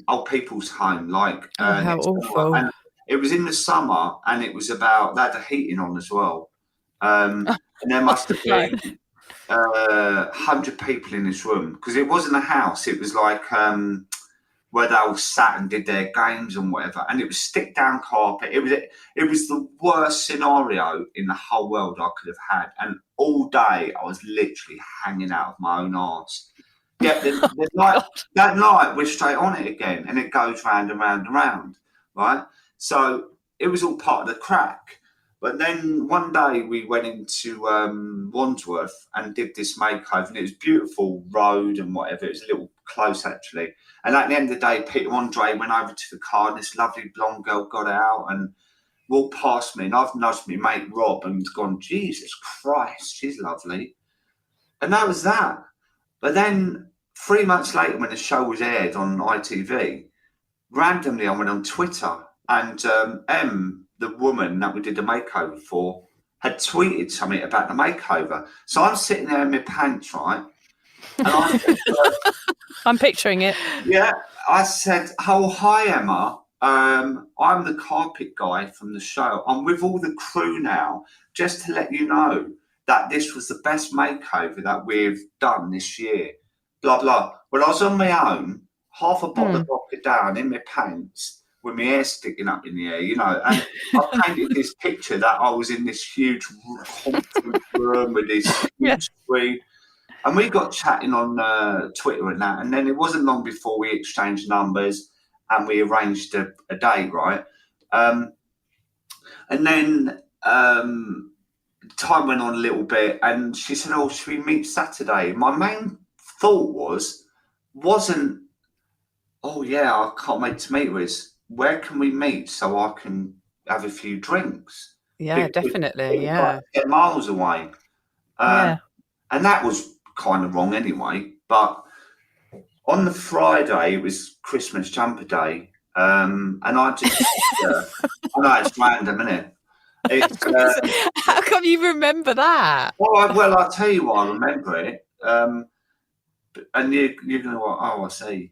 [SPEAKER 6] old people's home, like
[SPEAKER 5] how
[SPEAKER 6] next door.
[SPEAKER 5] awful.
[SPEAKER 6] And it was in the summer, and it was about, they had the heating on as well. And there must have been 100 people in this room, because it wasn't a house. It was like where they all sat and did their games and whatever. And it was stick down carpet. It was the worst scenario in the whole world I could have had. And all day I was literally hanging out of my own arse. Yeah, that night we're straight on it again, and it goes round and round and round, right? So it was all part of the crack. But then one day we went into Wandsworth and did this makeover, and it was beautiful road and whatever. It was a little close, actually. And at the end of the day, Peter Andre went over to the car, and this lovely blonde girl got out and walked past me, and I've nudged my mate Rob and gone, Jesus Christ, she's lovely. And that was that. But then 3 months later, when the show was aired on ITV, randomly I went on Twitter, and M, the woman that we did the makeover for, had tweeted something about the makeover. So I'm sitting there in my pants, right? And I said,
[SPEAKER 4] I'm picturing it.
[SPEAKER 6] yeah, I said, oh, hi, Emma. I'm the carpet guy from the show. I'm with all the crew now, just to let you know that this was the best makeover that we've done this year. Blah, blah. Well, I was on my own, half a bottle of vodka down in my pants, with my hair sticking up in the air, you know, and I painted this picture that I was in this huge conference room with this huge screen, and we got chatting on Twitter and that, and then it wasn't long before we exchanged numbers and we arranged a date, right? And then time went on a little bit, and she said, oh, should we meet Saturday? My main thought wasn't, oh yeah, I can't wait to meet with. Where can we meet so I can have a few drinks?
[SPEAKER 5] Yeah, definitely. Yeah.
[SPEAKER 6] Like 10 miles away. And that was kind of wrong anyway. But on the Friday, it was Christmas jumper day. And I just, I know it's random, isn't it?
[SPEAKER 5] How come you remember that?
[SPEAKER 6] Well, I'll tell you why I remember it. And you're going to, oh, I see.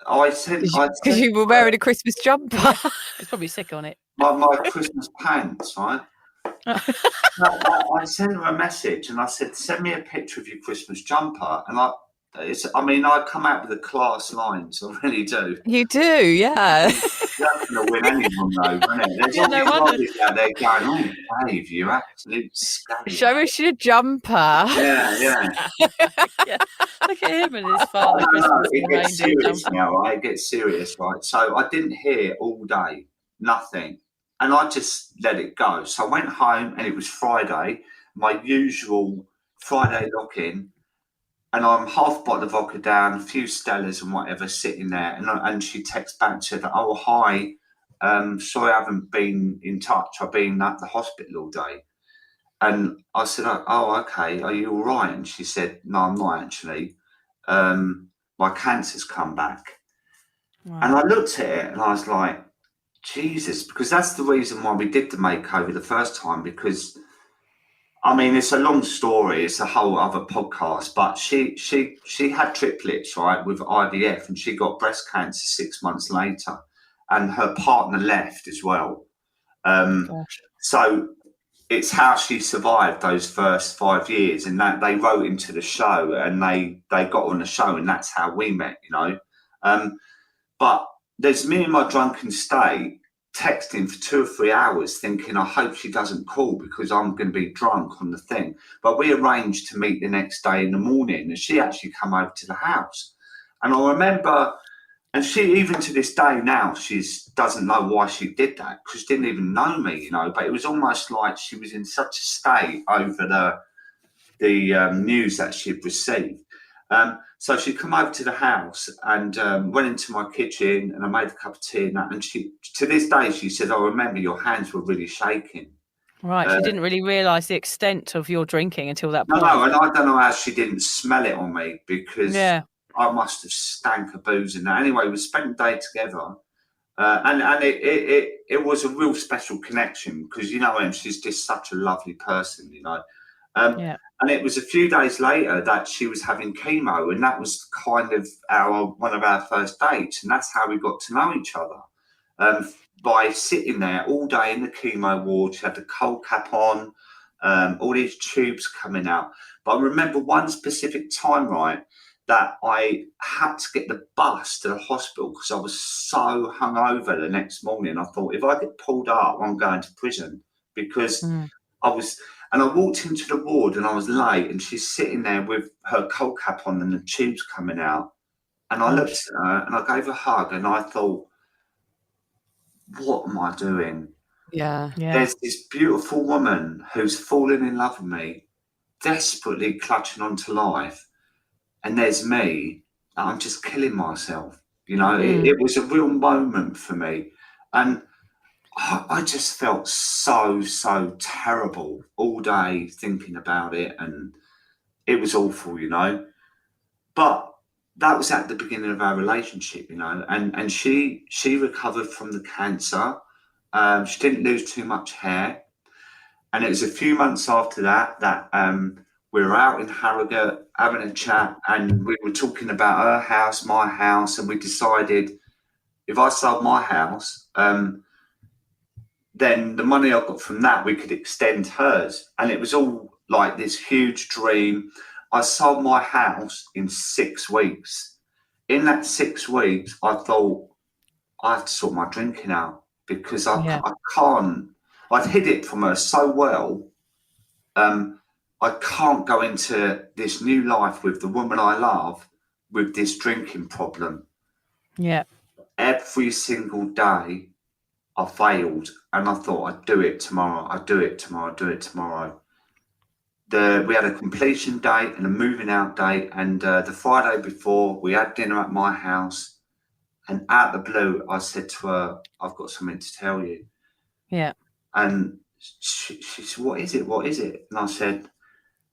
[SPEAKER 6] I said
[SPEAKER 5] because you were wearing a Christmas jumper.
[SPEAKER 4] It's probably sick on it.
[SPEAKER 6] My Christmas pants, right? I sent her a message and I said, send me a picture of your Christmas jumper. And I come out with a class line, so I really do.
[SPEAKER 5] You do, yeah.
[SPEAKER 6] That's going to win anyone, though, isn't it? There's all
[SPEAKER 4] no
[SPEAKER 6] these
[SPEAKER 4] wonder.
[SPEAKER 6] lollies out there going, oh, Dave, you're absolute scabby.
[SPEAKER 5] Show us your jumper.
[SPEAKER 6] Yeah.
[SPEAKER 4] Yeah. Look at him and his father.
[SPEAKER 6] It gets serious now, right? It gets serious, right? So I didn't hear all day, nothing. And I just let it go. So I went home, and it was Friday, my usual Friday lock-in. And I'm half a bottle of vodka down, a few Stellas and whatever sitting there. And she texts back and said, oh, hi, sorry I haven't been in touch. I've been at the hospital all day. And I said, oh, okay, are you all right? And she said, no, I'm not actually. My cancer's come back. Wow. And I looked at it and I was like, Jesus, because that's the reason why we did the makeover the first time, because I mean, it's a long story. It's a whole other podcast. But she had triplets, right, with IVF, and she got breast cancer 6 months later, and her partner left as well. So it's how she survived those first 5 years, and that they wrote into the show, and they got on the show, and that's how we met, you know. But there's me in my drunken state, texting for 2 or 3 hours thinking, I hope she doesn't call because I'm going to be drunk on the thing. But we arranged to meet the next day in the morning, and she actually come over to the house. And I remember, and she, even to this day now, she doesn't know why she did that, because she didn't even know me, you know. But it was almost like she was in such a state over the news that she'd received. So she come over to the house and went into my kitchen, and I made a cup of tea and that. And she, to this day, she said, "I remember your hands were really shaking."
[SPEAKER 4] Right. She didn't really realise the extent of your drinking until that
[SPEAKER 6] No,
[SPEAKER 4] point.
[SPEAKER 6] and I don't know how she didn't smell it on me, because
[SPEAKER 4] Yeah.
[SPEAKER 6] I must have stank of booze in that. Anyway, we spent the day together, and it was a real special connection, because she's just such a lovely person,
[SPEAKER 4] Yeah.
[SPEAKER 6] And it was a few days later that she was having chemo, and that was kind of one of our first dates, and that's how we got to know each other. By sitting there all day in the chemo ward, she had the cold cap on, all these tubes coming out. But I remember one specific time, right, that I had to get the bus to the hospital because I was so hungover the next morning. I thought, if I get pulled up, I'm going to prison, because
[SPEAKER 4] Mm.
[SPEAKER 6] and I walked into the ward and I was late, and she's sitting there with her cold cap on and the tubes coming out. And I looked
[SPEAKER 4] Gosh.
[SPEAKER 6] at her and I gave her a hug, and I thought, what am I doing?
[SPEAKER 5] Yeah.
[SPEAKER 4] Yeah.
[SPEAKER 6] There's this beautiful woman who's fallen in love with me, desperately clutching onto life, and there's me, and I'm just killing myself. It was a real moment for me, and I just felt so terrible all day thinking about it, and it was awful, But that was at the beginning of our relationship, and she recovered from the cancer. She didn't lose too much hair. And it was a few months after that we were out in Harrogate having a chat, and we were talking about her house, my house, and we decided, if I sold my house, then the money I got from that, we could extend hers. And it was all like this huge dream. I sold my house in 6 weeks. In that 6 weeks, I thought, I have to sort my drinking out, because
[SPEAKER 4] Yeah.
[SPEAKER 6] I can't. I'd hid it from her so well. I can't go into this new life with the woman I love with this drinking problem.
[SPEAKER 4] Yeah.
[SPEAKER 6] Every single day I failed, and I thought, I'd do it tomorrow. I'd do it tomorrow. I'd do it tomorrow. We had a completion date and a moving out date, and the Friday before, we had dinner at my house, and out of the blue, I said to her, "I've got something to tell you."
[SPEAKER 4] Yeah.
[SPEAKER 6] And she said, "What is it? What is it?" And I said,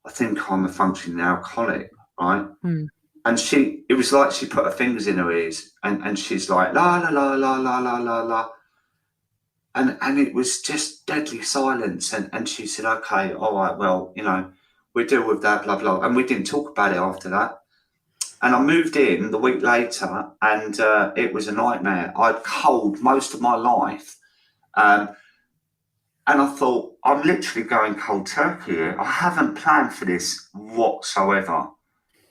[SPEAKER 6] "I think I'm a functioning alcoholic, right?"
[SPEAKER 4] Mm.
[SPEAKER 6] And it was like she put her fingers in her ears, and she's like, la, la, la, la, la, la, la, la. And it was just deadly silence. And she said, "Okay, all right, well, we'll deal with that, blah, blah." And we didn't talk about it after that. And I moved in the week later, and it was a nightmare. I'd cold most of my life. And I thought, I'm literally going cold turkey here. I haven't planned for this whatsoever.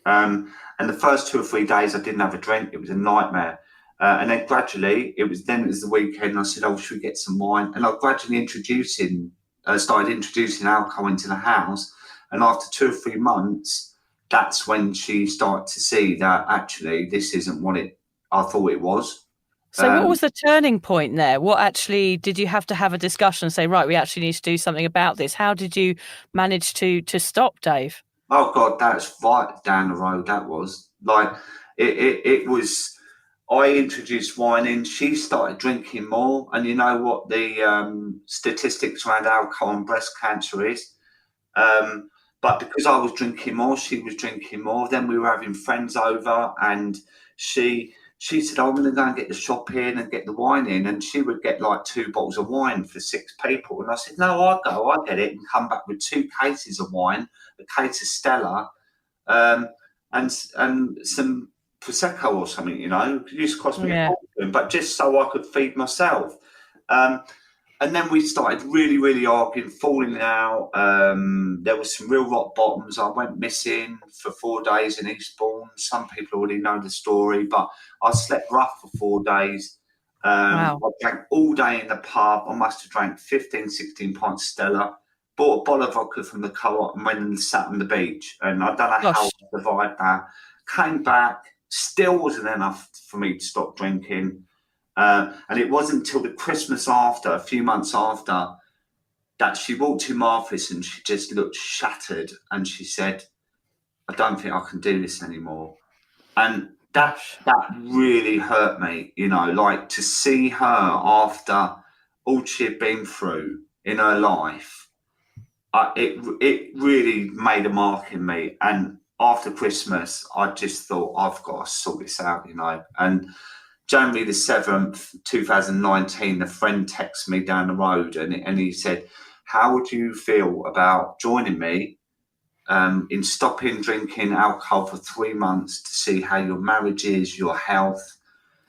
[SPEAKER 6] And the first 2 or 3 days, I didn't have a drink. It was a nightmare. And then gradually, it was the weekend. And I said, "Oh, should we get some wine?" And I gradually started introducing alcohol into the house. And after 2 or 3 months, that's when she started to see that actually this isn't what I thought it was.
[SPEAKER 4] So what was the turning point there? What actually did you have to have a discussion and say, right, we actually need to do something about this? How did you manage to stop, Dave?
[SPEAKER 6] Oh God, that's right down the road. That was like it was. I introduced wine in. She started drinking more, and you know what the statistics around alcohol and breast cancer is. But because I was drinking more, she was drinking more. Then we were having friends over, and she said, "I'm going to go and get the shop in and get the wine in," and she would get like 2 bottles of wine for 6 people. And I said, "No, I'll go, I get it," and come back with 2 cases of wine, a case of Stella, and some prosecco or something. It used to cost me a
[SPEAKER 4] Yeah.
[SPEAKER 6] fortune, but just so I could feed myself. And then we started really, really arguing, falling out. There was some real rock bottoms. I went missing for 4 days in Eastbourne. Some people already know the story, but I slept rough for 4 days.
[SPEAKER 4] Wow.
[SPEAKER 6] I drank all day in the pub. I must have drank 15, 16 pints of Stella. Bought a bottle of vodka from the co-op and went and sat on the beach. And I don't know how
[SPEAKER 4] Gosh.
[SPEAKER 6] I survived that. Came back, still wasn't enough for me to stop drinking. And it wasn't until the Christmas after, a few months after, that she walked in my office and she just looked shattered. And she said, I don't think I can do this anymore. And that
[SPEAKER 5] Gosh.
[SPEAKER 6] really hurt me, you know, like to see her after all she had been through in her life. It really made a mark in me. And after Christmas, I just thought, I've got to sort this out, you know. And January the 7th, 2019, a friend texted me down the road and he said, how would you feel about joining me in stopping drinking alcohol for 3 months to see how your marriage is, your health,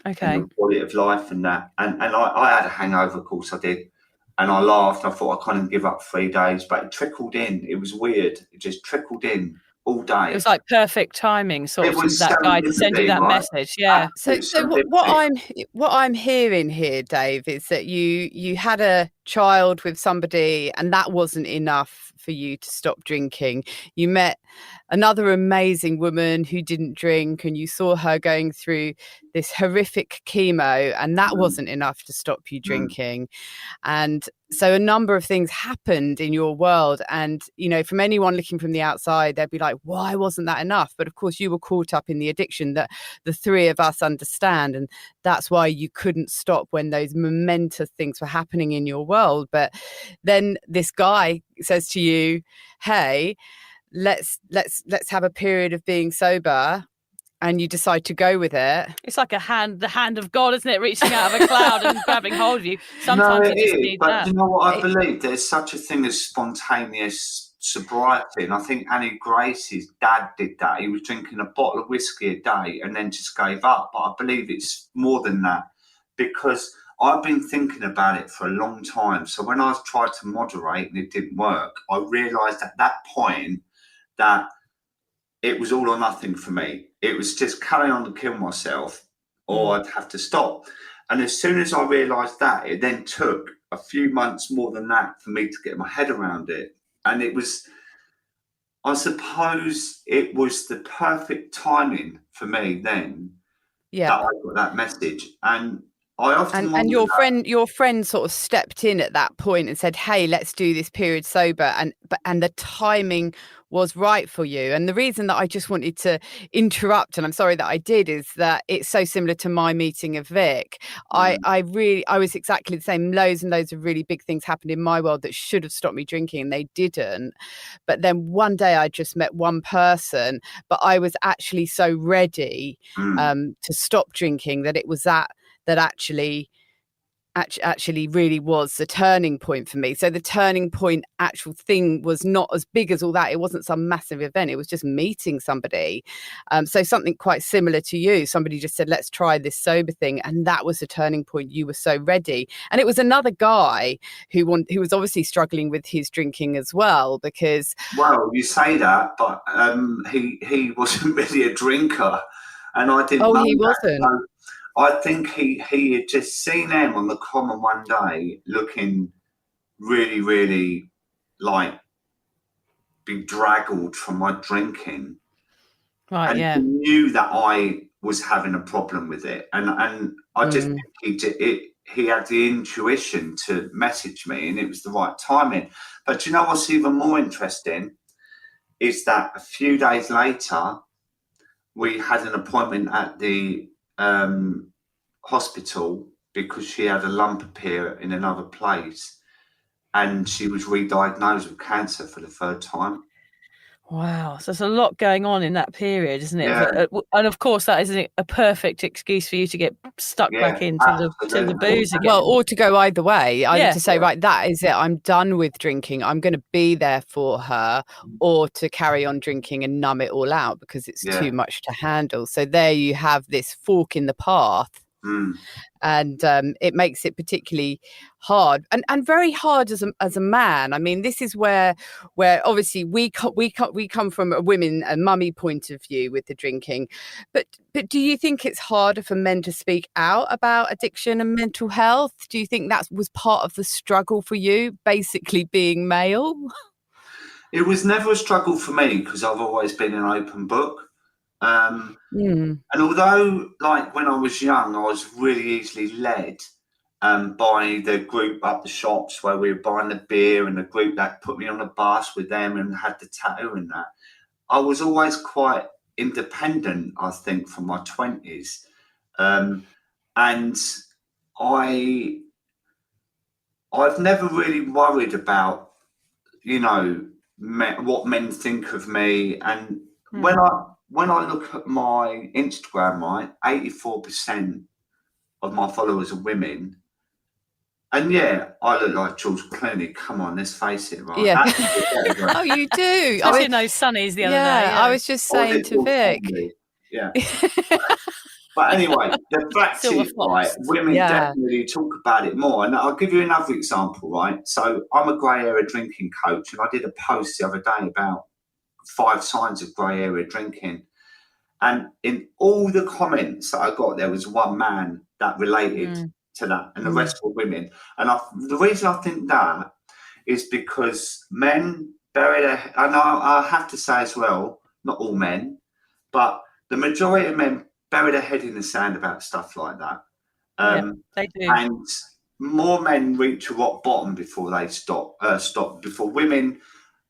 [SPEAKER 6] and
[SPEAKER 4] Okay.
[SPEAKER 6] your quality of life and that. And I had a hangover, of course I did. And I laughed. I thought I couldn't give up 3 days, but it trickled in. It was weird. It just trickled in all
[SPEAKER 4] It
[SPEAKER 6] day.
[SPEAKER 4] was like perfect timing, sort
[SPEAKER 6] It
[SPEAKER 4] of, from
[SPEAKER 6] was
[SPEAKER 4] that guy to send you
[SPEAKER 6] serendipity,
[SPEAKER 4] that
[SPEAKER 6] right?
[SPEAKER 4] message. Yeah.
[SPEAKER 5] So,
[SPEAKER 6] Absolute
[SPEAKER 5] so
[SPEAKER 6] serendipity.
[SPEAKER 5] what I'm hearing here, Dave, is that you had a child with somebody, and that wasn't enough for you to stop drinking. You met another amazing woman who didn't drink, and you saw her going through this horrific chemo, and that wasn't enough to stop you drinking. And so a number of things happened in your world. And, you know, from anyone looking from the outside, they'd be like, why wasn't that enough? But of course, you were caught up in the addiction that the three of us understand. And that's why you couldn't stop when those momentous things were happening in your world. But then this guy says to you, hey, let's have a period of being sober, and you decide to go with it.
[SPEAKER 4] It's like the hand of God, isn't it? Reaching out of a cloud and grabbing hold of you.
[SPEAKER 6] No,
[SPEAKER 4] Sometimes you
[SPEAKER 6] it
[SPEAKER 4] just
[SPEAKER 6] is.
[SPEAKER 4] need
[SPEAKER 6] But
[SPEAKER 4] that.
[SPEAKER 6] you know what? I believe there's such a thing as spontaneous sobriety. And I think Annie Grace's dad did that. He was drinking a bottle of whiskey a day and then just gave up. But I believe it's more than that because I've been thinking about it for a long time. So when I tried to moderate and it didn't work, I realised at that point that it was all or nothing for me. It was just carry on to kill myself or I'd have to stop. And as soon as I realised that, it then took a few months more than that for me to get my head around it. And it was, I suppose, it was the perfect timing for me then
[SPEAKER 5] Yeah.
[SPEAKER 6] that I got that message. And I often
[SPEAKER 5] And
[SPEAKER 6] wonder
[SPEAKER 5] your friend sort of stepped in at that point and said, hey, let's do this period sober, and the timing was right for you. And the reason that I just wanted to interrupt, and I'm sorry that I did, is that it's so similar to my meeting of Vic. I was exactly the same. Loads and loads of really big things happened in my world that should have stopped me drinking, and they didn't. But then one day I just met one person, but I was actually so ready to stop drinking that it was that actually really was the turning point for me. So the turning point actual thing was not as big as all that. It wasn't some massive event. It was just meeting somebody. So something quite similar to you. Somebody just said, let's try this sober thing. And that was the turning point. You were so ready. And it was another guy who was obviously struggling with his drinking as well, because...
[SPEAKER 6] Well, you say that, but he wasn't really a drinker. And I didn't
[SPEAKER 5] Oh,
[SPEAKER 6] know
[SPEAKER 5] he
[SPEAKER 6] that.
[SPEAKER 5] wasn't.
[SPEAKER 6] So I think he had just seen them on the common one day looking really, really like bedraggled from my drinking.
[SPEAKER 4] Right,
[SPEAKER 6] And
[SPEAKER 4] yeah.
[SPEAKER 6] he knew that I was having a problem with it. And I just think he had the intuition to message me and it was the right timing. But you know what's even more interesting is that a few days later, we had an appointment at the hospital because she had a lump appear in another place and she was re-diagnosed with cancer for the 3rd time.
[SPEAKER 4] Wow. So there's a lot going on in that period, isn't it?
[SPEAKER 6] Yeah.
[SPEAKER 4] And of course, that is a perfect excuse for you to get stuck back into the booze again.
[SPEAKER 5] Well, or to go either way, either
[SPEAKER 4] Yeah.
[SPEAKER 5] to say, right, that is it, I'm done with drinking, I'm going to be there for her, or to carry on drinking and numb it all out because it's too much to handle. So there you have this fork in the path. And it makes it particularly hard and very hard as a man. I mean, this is where obviously we come from a women and mummy point of view with the drinking, but do you think it's harder for men to speak out about addiction and mental health? Do you think that was part of the struggle for you, basically being male?
[SPEAKER 6] It was never a struggle for me because I've always been an open book. And although, like, when I was young, I was really easily led by the group up the shops where we were buying the beer and the group that put me on the bus with them and had the tattoo and that, I was always quite independent, I think, from my 20s. And I've never really worried about, what men think of me. And when I look at my Instagram, right, 84% of my followers are women. And yeah, I look like George Clooney. Come on, let's face it, right?
[SPEAKER 5] Yeah.
[SPEAKER 6] Absolute category.
[SPEAKER 5] Oh, you do.
[SPEAKER 4] Especially in those sunnies the other day.
[SPEAKER 5] I was just
[SPEAKER 6] Or is
[SPEAKER 5] saying
[SPEAKER 6] it
[SPEAKER 5] to
[SPEAKER 6] George
[SPEAKER 5] Vic.
[SPEAKER 6] Clooney? Yeah. But anyway, the fact
[SPEAKER 4] Silver
[SPEAKER 6] is, right,
[SPEAKER 4] fox.
[SPEAKER 6] women
[SPEAKER 5] Yeah.
[SPEAKER 6] definitely talk about it more. And I'll give you another example, right? So I'm a grey area drinking coach, and I did a post the other day about 5 signs of grey area drinking. And in all the comments that I got, there was one man that related to that, and the rest were women. And the reason I think that is because men bury their, and I have to say as well, not all men, but the majority of men bury their head in the sand about stuff like that.
[SPEAKER 4] They do.
[SPEAKER 6] And more men reach a rock bottom before they stop. Before women,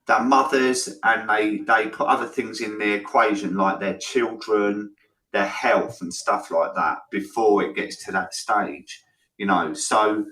[SPEAKER 6] they're mothers, and they put other things in the equation, like their children, their health, and stuff like that before it gets to that stage. So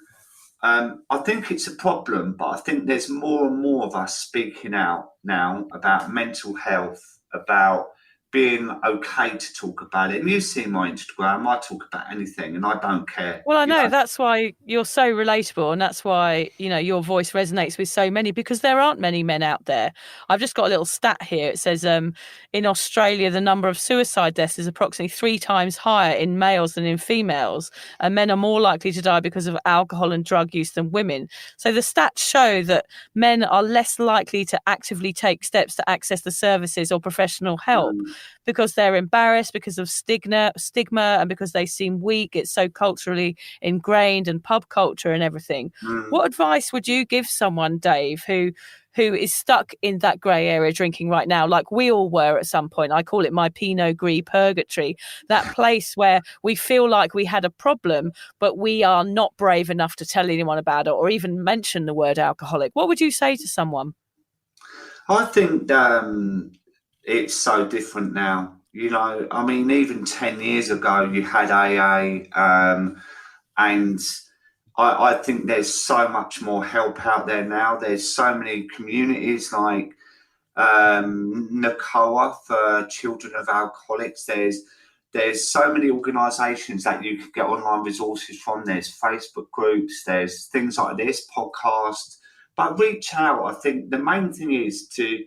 [SPEAKER 6] I think it's a problem, but I think there's more and more of us speaking out now about mental health, about being okay to talk about it. And you see my Instagram, I talk about anything and I don't care.
[SPEAKER 4] Well, I know that's why you're so relatable, and that's why, your voice resonates with so many, because there aren't many men out there. I've just got a little stat here. It says in Australia, the number of suicide deaths is approximately 3 times higher in males than in females, and men are more likely to die because of alcohol and drug use than women. So the stats show that men are less likely to actively take steps to access the services or professional help because they're embarrassed, because of stigma, and because they seem weak. It's so culturally ingrained, and pub culture and everything. What advice would you give someone, Dave, who is stuck in that grey area drinking right now, like we all were at some point? I call it my Pinot Gris purgatory, that place where we feel like we had a problem, but we are not brave enough to tell anyone about it or even mention the word alcoholic. What would you say to someone?
[SPEAKER 6] I think it's so different now. I mean, even 10 years ago, you had AA, and I think there's so much more help out there now. There's so many communities like NACOA for children of alcoholics. There's so many organisations that you can get online resources from. There's Facebook groups, there's things like this, podcasts. But reach out. I think the main thing is to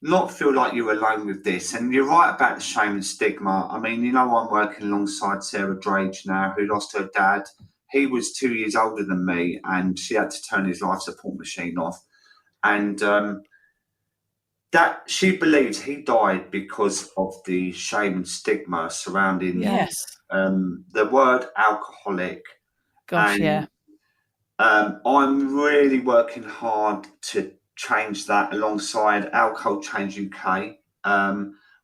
[SPEAKER 6] not feel like you're alone with this. And you're right about the shame and stigma. I mean, I'm working alongside Sarah Drage now, who lost her dad. He was 2 years older than me, and she had to turn his life support machine off. And that she believes he died because of the shame and stigma surrounding the word alcoholic.
[SPEAKER 4] Gosh,
[SPEAKER 6] and I'm really working hard to change that alongside Alcohol Change UK.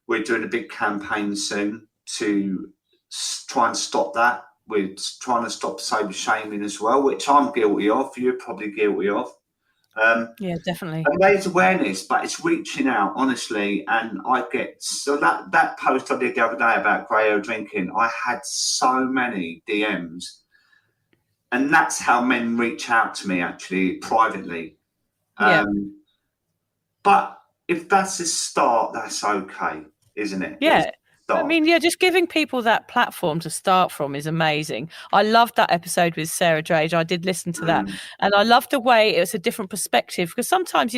[SPEAKER 6] We're doing a big campaign soon to try and stop that. We're trying to stop sober shaming as well, which I'm guilty of. You're probably guilty of.
[SPEAKER 4] Yeah, definitely.
[SPEAKER 6] And there's awareness, but it's reaching out, honestly. And I get that post I did the other day about grey area drinking, I had so many DMs. And that's how men reach out to me, actually, privately. But if that's a start, that's okay, isn't it?
[SPEAKER 4] Yeah. I mean, just giving people that platform to start from is amazing. I loved that episode with Sarah Drage. I did listen to that. And I loved the way it was a different perspective, because sometimes,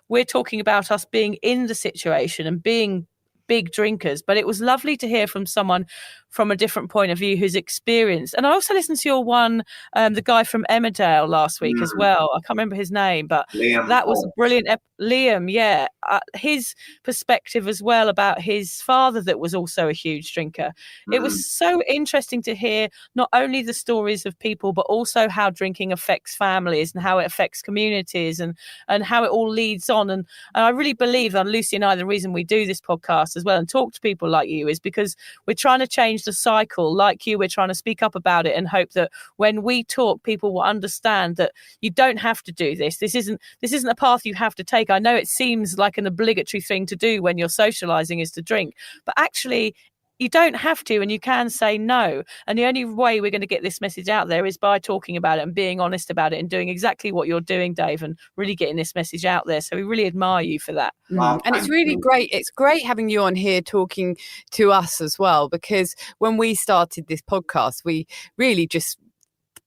[SPEAKER 4] we're talking about us being in the situation and being big drinkers, but it was lovely to hear from someone from a different point of view who's experienced. And I also listened to your one, the guy from Emmerdale last week as well. I can't remember his name, but
[SPEAKER 6] Liam
[SPEAKER 4] that was a brilliant Liam, his perspective as well about his father that was also a huge drinker. It was so interesting to hear not only the stories of people, but also how drinking affects families and how it affects communities and how it all leads on. And I really believe that Lucy and I, the reason we do this podcast podcast as well and talk to people like you is because we're trying to change the cycle. Like you, we're trying to speak up about it and hope that when we talk, people will understand that you don't have to do this. This isn't a path you have to take. I know it seems like an obligatory thing to do when you're socializing is to drink, but actually you don't have to, and you can say no. And the only way we're going to get this message out there is by talking about it and being honest about it and doing exactly what you're doing, Dave, and really getting this message out there. So we really admire you for that.
[SPEAKER 5] And it's really great. It's great having you on here talking to us as well, because when we started this podcast, we really just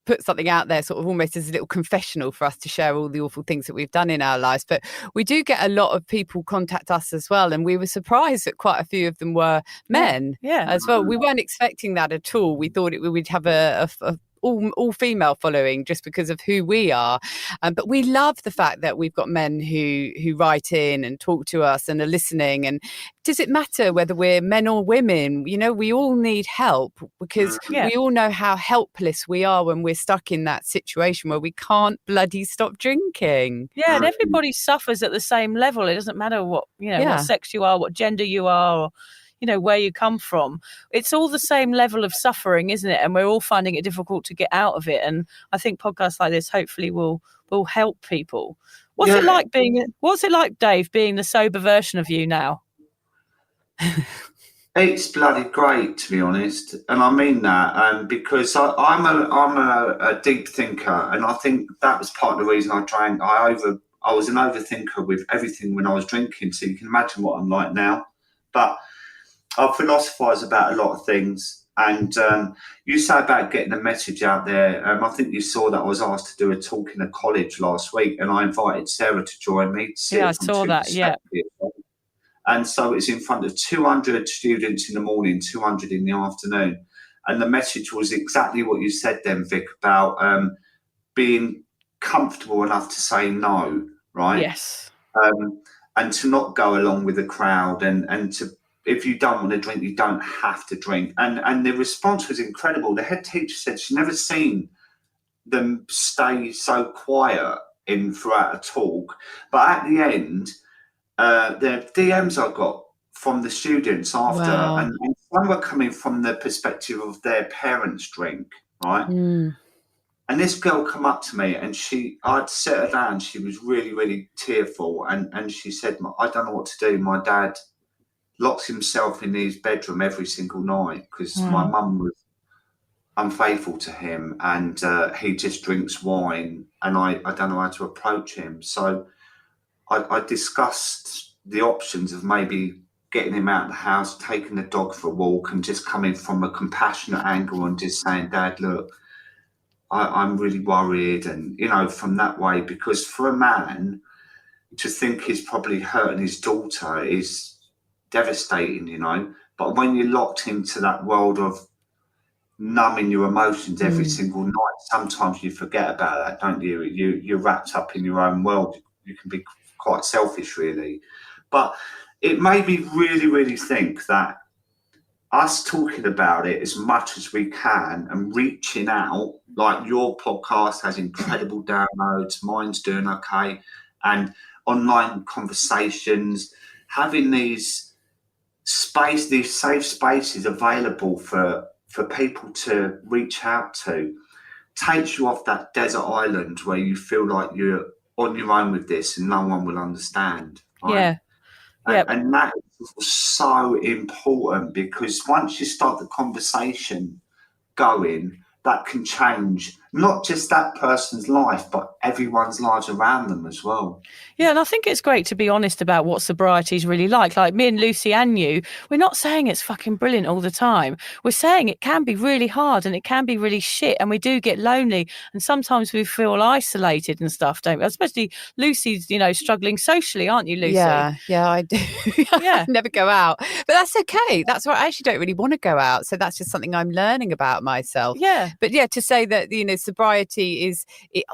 [SPEAKER 5] put something out there sort of almost as a little confessional for us to share all the awful things that we've done in our lives. But we do get a lot of people contact us as well, and we were surprised that quite a few of them were men as well. We weren't expecting that at all. We thought we'd have a all female following just because of who we are, but we love the fact that we've got men who write in and talk to us and are listening. And does it matter whether we're men or women? You know, we all need help, because we all know how helpless we are when we're stuck in that situation where we can't bloody stop drinking.
[SPEAKER 4] And everybody suffers at the same level. It doesn't matter what what sex you are, what gender you are, or where you come from. It's all the same level of suffering, isn't it? And we're all finding it difficult to get out of it. And I think podcasts like this hopefully will help people. What's it like, Dave, being the sober version of you now?
[SPEAKER 6] It's bloody great, to be honest, and I mean that, because I'm a deep thinker, and I think that was part of the reason I drank. I was an overthinker with everything when I was drinking, so you can imagine what I'm like now. But I philosophise about a lot of things, and you say about getting the message out there. I think you saw that I was asked to do a talk in a college last week, and I invited Sarah to join me.
[SPEAKER 4] I saw that. Yeah.
[SPEAKER 6] And so it's in front of 200 students in the morning, 200 in the afternoon, and the message was exactly what you said then, Vic, about being comfortable enough to say no, right?
[SPEAKER 4] Yes.
[SPEAKER 6] And to not go along with the crowd, and to, if you don't want to drink, you don't have to drink. And the response was incredible. The head teacher said she'd never seen them stay so quiet throughout a talk. But at the end, the DMs I got from the students after, and some were coming from the perspective of their parents' drink, right? And this girl come up to me, and I'd set her down. She was really, really tearful, and she said, "I don't know what to do. My dad locks himself in his bedroom every single night because my mum was unfaithful to him, and he just drinks wine, and I don't know how to approach him." So I discussed the options of maybe getting him out of the house, taking the dog for a walk, and just coming from a compassionate angle and just saying, "Dad, look, I'm really worried," and from that way, because for a man to think he's probably hurting his daughter is devastating, but when you're locked into that world of numbing your emotions every single night, sometimes you forget about that, don't you? You're wrapped up in your own world. You can be quite selfish, really. But it made me really, really think that us talking about it as much as we can and reaching out, like your podcast has incredible downloads, mine's doing okay, and online conversations, having these safe spaces available for people to reach out to, takes you off that desert island where you feel like you're on your own with this and no one will understand. Right? And that is so important, because once you start the conversation going, that can change not just that person's life, but everyone's lives around them as well.
[SPEAKER 4] Yeah, and I think it's great to be honest about what sobriety is really like. Like me and Lucy and you, we're not saying it's fucking brilliant all the time. We're saying it can be really hard and it can be really shit, and we do get lonely, and sometimes we feel isolated and stuff, don't we? Especially Lucy's, struggling socially, aren't you, Lucy?
[SPEAKER 5] Yeah, I do. I never go out, but that's okay. That's why I actually don't really want to go out. So that's just something I'm learning about myself.
[SPEAKER 4] Yeah.
[SPEAKER 5] But to say that, sobriety is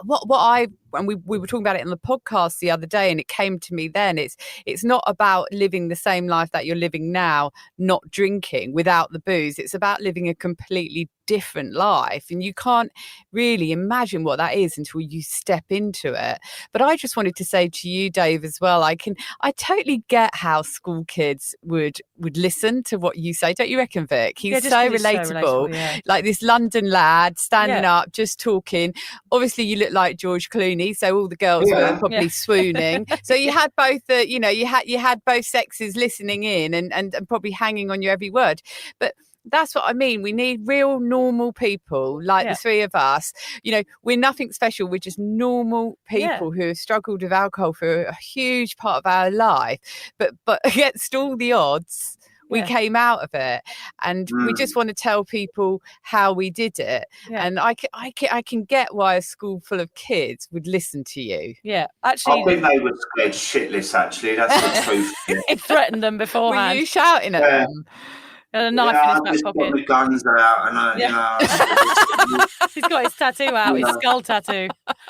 [SPEAKER 5] what I and we were talking about it on the podcast the other day, and it came to me then, it's not about living the same life that you're living now, not drinking, without the booze. It's about living a completely different life, and you can't really imagine what that is until you step into it. But I just wanted to say to you, Dave, as well, I totally get how school kids would listen to what you say, don't you reckon, Vic? He's so relatable,
[SPEAKER 4] yeah.
[SPEAKER 5] like this London lad standing up, just talking. Obviously you look like George Clooney, so all the girls were probably swooning. So you had both you had both sexes listening in and probably hanging on your every word. But that's what I mean. We need real normal people like the three of us. We're nothing special. We're just normal people who have struggled with alcohol for a huge part of our life. But against all the odds, we came out of it, and we just want to tell people how we did it. And I can get why a school full of kids would listen to you.
[SPEAKER 4] Yeah, actually,
[SPEAKER 6] I think they were scared shitless. Actually, that's the truth.
[SPEAKER 4] He threatened them beforehand.
[SPEAKER 5] Were you shouting at them?
[SPEAKER 4] And a knife in his back
[SPEAKER 6] just
[SPEAKER 4] pocket.
[SPEAKER 6] got my guns out, and
[SPEAKER 4] He's got his tattoo out, his skull tattoo.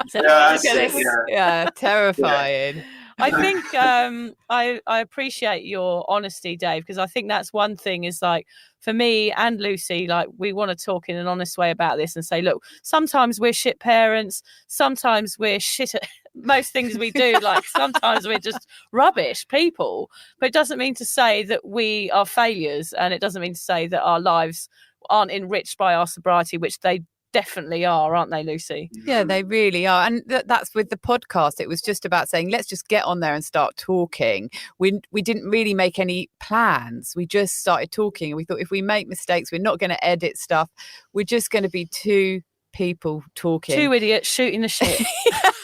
[SPEAKER 4] Said,
[SPEAKER 6] that's
[SPEAKER 4] look at
[SPEAKER 6] it,
[SPEAKER 4] this.
[SPEAKER 5] Terrifying.
[SPEAKER 4] I think I appreciate your honesty, Dave, because I think that's one thing is like for me and Lucy, like we want to talk in an honest way about this and say, look, sometimes we're shit parents, sometimes we're shit at most things we do, like sometimes we're just rubbish people, but it doesn't mean to say that we are failures, and it doesn't mean to say that our lives aren't enriched by our sobriety, which they definitely are, aren't they, Lucy?
[SPEAKER 5] Yeah, they really are. And that's with the podcast. It was just about saying, let's just get on there and start talking. We didn't really make any plans. We just started talking, and we thought if we make mistakes, we're not going to edit stuff. We're just going to be two people talking.
[SPEAKER 4] Two idiots shooting the shit.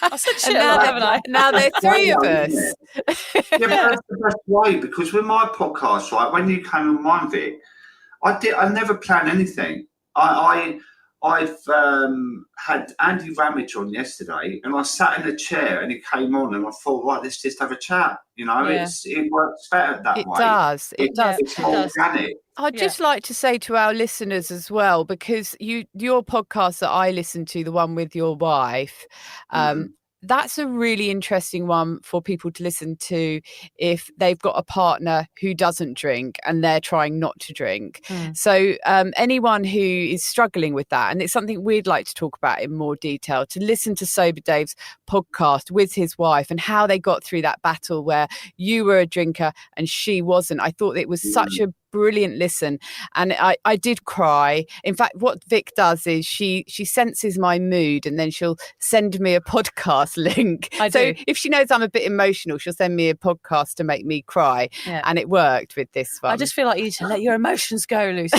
[SPEAKER 4] I said shit
[SPEAKER 5] now,
[SPEAKER 4] haven't I?
[SPEAKER 5] Now there's three of us.
[SPEAKER 6] But that's the best way, because with my podcast, right, when you came on mine, Vic, I never plan anything. I've had Andy Ramage on yesterday, and I sat in a chair and he came on, and I thought, right, let's just have a chat. It works better that way.
[SPEAKER 5] It does.
[SPEAKER 6] It's more organic.
[SPEAKER 5] I'd just like to say to our listeners as well, because your podcast that I listened to, the one with your wife, that's a really interesting one for people to listen to if they've got a partner who doesn't drink and they're trying not to drink. So anyone who is struggling with that, and it's something we'd like to talk about in more detail, to listen to Sober Dave's podcast with his wife and how they got through that battle where you were a drinker and she wasn't. I thought it was such a brilliant listen, and I did cry. In fact, what Vic does is she senses my mood, and then she'll send me a podcast link. So if she knows I'm a bit emotional, she'll send me a podcast to make me cry, and it worked with this one.
[SPEAKER 4] I just feel like you need to let your emotions go, Lucy.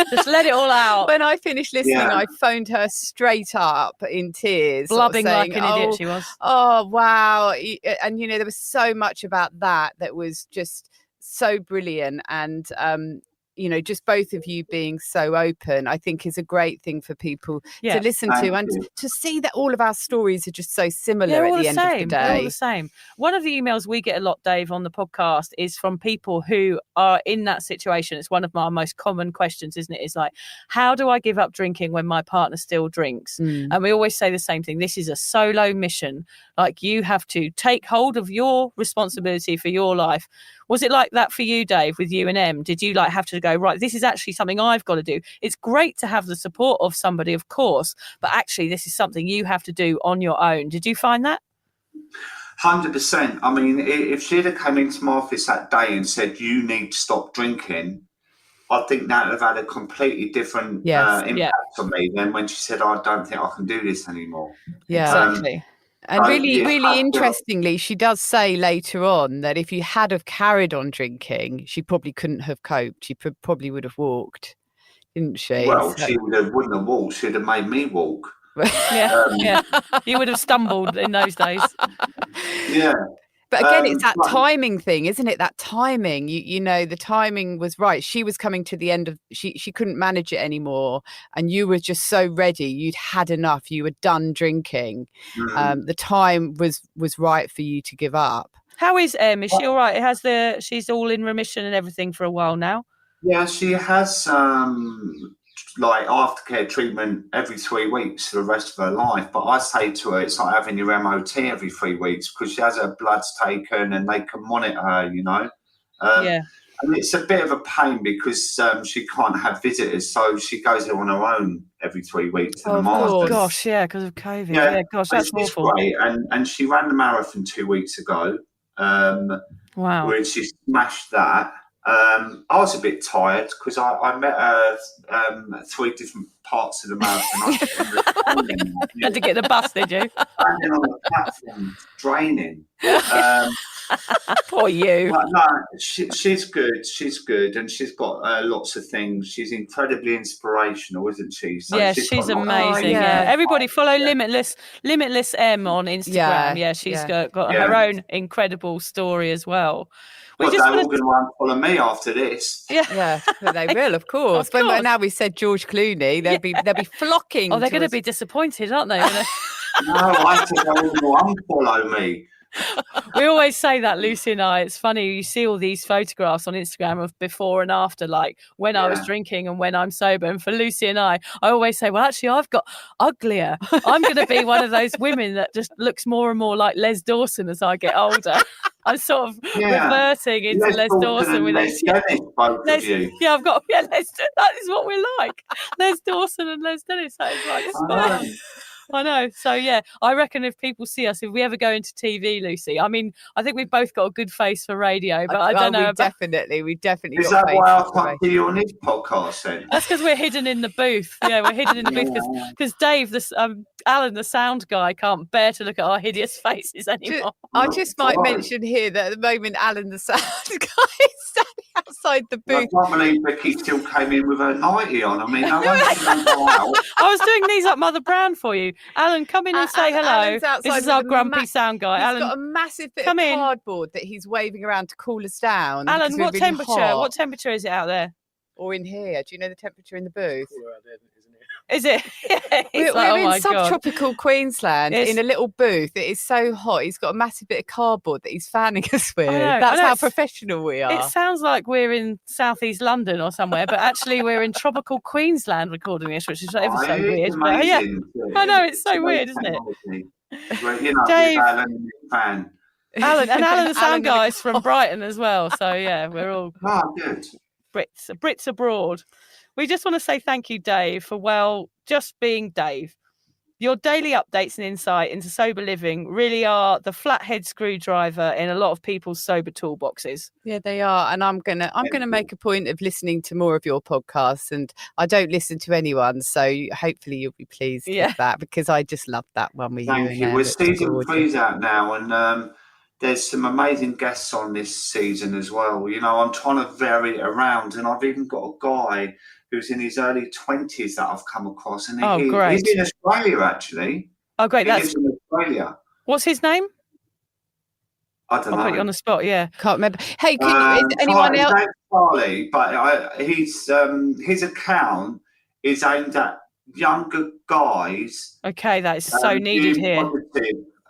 [SPEAKER 4] Just let it all out.
[SPEAKER 5] When I finished listening, I phoned her straight up in tears,
[SPEAKER 4] blubbing
[SPEAKER 5] sort of saying,
[SPEAKER 4] like an idiot she was.
[SPEAKER 5] Oh wow. And there was so much about that was just so brilliant, and just both of you being so open, I think is a great thing for people to listen to, and to see that all of our stories are just so similar at the end of the day.
[SPEAKER 4] They're all the same. One of the emails we get a lot, Dave, on the podcast is from people who are in that situation. It's one of my most common questions, isn't it? It's like, how do I give up drinking when my partner still drinks? And we always say the same thing. This is a solo mission. Like, you have to take hold of your responsibility for your life. Was it like that for you, Dave, with you and Em? Did you have to go, right, this is actually something I've got to do? It's great to have the support of somebody, of course, but actually this is something you have to do on your own. Did you find that?
[SPEAKER 6] 100%. I mean, if she'd have come into my office that day and said, you need to stop drinking, I think that would have had a completely different impact on me than when she said, I don't think I can do this anymore.
[SPEAKER 5] Yeah, exactly. And really interestingly, she does say later on that if you had have carried on drinking, she probably couldn't have coped. She probably would have walked, didn't she?
[SPEAKER 6] Well, she wouldn't have walked. She'd have made me walk.
[SPEAKER 4] You would have stumbled in those days.
[SPEAKER 6] Yeah.
[SPEAKER 5] But again, it's that timing thing, isn't it? That timing, the timing was right. She was coming to the end of, she couldn't manage it anymore. And you were just so ready. You'd had enough. You were done drinking. The time was right for you to give up.
[SPEAKER 4] How is Em? Is she all right? She's all in remission and everything for a while now?
[SPEAKER 6] Yeah, she has like aftercare treatment every 3 weeks for the rest of her life. But I say to her, it's like having your MOT every 3 weeks, because she has her bloods taken and they can monitor her, you know. And it's a bit of a pain because she can't have visitors, so she goes there on her own every 3 weeks to the marathon.
[SPEAKER 4] Oh gosh, yeah, because of COVID. Yeah, gosh, that's awful.
[SPEAKER 6] Great. And she ran the marathon 2 weeks ago.
[SPEAKER 4] Wow.
[SPEAKER 6] Where she smashed that. I was a bit tired because I met her 3 different parts of the marathon.
[SPEAKER 4] You had to get the bus, did you?
[SPEAKER 6] Standing on the platform, draining.
[SPEAKER 4] Poor you.
[SPEAKER 6] But no, she's good. She's good, and she's got lots of things. She's incredibly inspirational, isn't she? So
[SPEAKER 4] yeah, she's amazing. Yeah, everybody follow Limitless M on Instagram. Yeah, she's got her own incredible story as well.
[SPEAKER 6] They're all going to follow me after this.
[SPEAKER 5] Yeah, they will, of course. When now we said George Clooney, they'll be flocking.
[SPEAKER 4] Oh, they're going to be disappointed, aren't they?
[SPEAKER 6] No, I think they will unfollow me.
[SPEAKER 4] We always say that, Lucy and I. It's funny, you see all these photographs on Instagram of before and after, like when I was drinking and when I'm sober. And for Lucy and I always say, well, actually, I've got uglier. I'm going to be one of those women that just looks more and more like Les Dawson as I get older. I'm sort of reverting into Les Dawson with
[SPEAKER 6] Les Dennis, both of you.
[SPEAKER 4] Yeah, I've got that is what we're like. Les Dawson and Les Dennis. That is like spot. I know. So, yeah, I reckon if people see us, if we ever go into TV, Lucy, I mean, I think we've both got a good face for radio, but I don't know.
[SPEAKER 5] We definitely
[SPEAKER 6] Is that why I can't see you on this podcast then?
[SPEAKER 4] That's because we're hidden in the booth. Yeah, we're hidden in the booth because Dave, Alan, the sound guy, can't bear to look at our hideous faces anymore.
[SPEAKER 5] I just might mention here that at the moment, Alan, the sound guy, is standing outside the booth.
[SPEAKER 6] I can't believe Becky still came in with her nightie on. I mean, I
[SPEAKER 4] was doing these up Mother Brown for you. Alan, come in and say hello. This is our grumpy sound guy.
[SPEAKER 5] He's
[SPEAKER 4] Alan,
[SPEAKER 5] got a massive bit of cardboard that he's waving around to cool us down.
[SPEAKER 4] Alan, what temperature? Hot. What temperature is it out there?
[SPEAKER 5] Or in here? Do you know the temperature in the booth?
[SPEAKER 4] Is it?
[SPEAKER 5] We're in subtropical Queensland in a little booth. It is so hot. He's got a massive bit of cardboard that he's fanning us with. That's how professional we are.
[SPEAKER 4] It sounds like we're in southeast London or somewhere, but actually we're in tropical Queensland recording this, which is ever so weird. But yeah, I know, it's so weird, isn't it?
[SPEAKER 6] Well, you know,
[SPEAKER 4] Dave,
[SPEAKER 6] Alan, fan.
[SPEAKER 4] Alan the sound guy's from Brighton as well. So yeah, we're all
[SPEAKER 6] good.
[SPEAKER 4] Brits abroad. We just want to say thank you, Dave, for, just being Dave. Your daily updates and insight into sober living really are the flathead screwdriver in a lot of people's sober toolboxes.
[SPEAKER 5] Yeah, they are. And I'm gonna make a point of listening to more of your podcasts. And I don't listen to anyone, so hopefully you'll be pleased with that, because I just love that one with you.
[SPEAKER 6] Thank you. We're season 3's out now, and there's some amazing guests on this season as well. You know, I'm trying to vary it around, and I've even got a guy who's in his early 20s that I've come across. And he's in Australia, actually.
[SPEAKER 4] Oh, great.
[SPEAKER 6] He lives in Australia.
[SPEAKER 4] What's his name?
[SPEAKER 6] I don't know.
[SPEAKER 4] I'll put you on the spot, yeah.
[SPEAKER 5] Can't remember. Hey, is anyone else?
[SPEAKER 6] His name's Charlie, but his account is aimed at younger guys.
[SPEAKER 4] Okay, that is so needed here.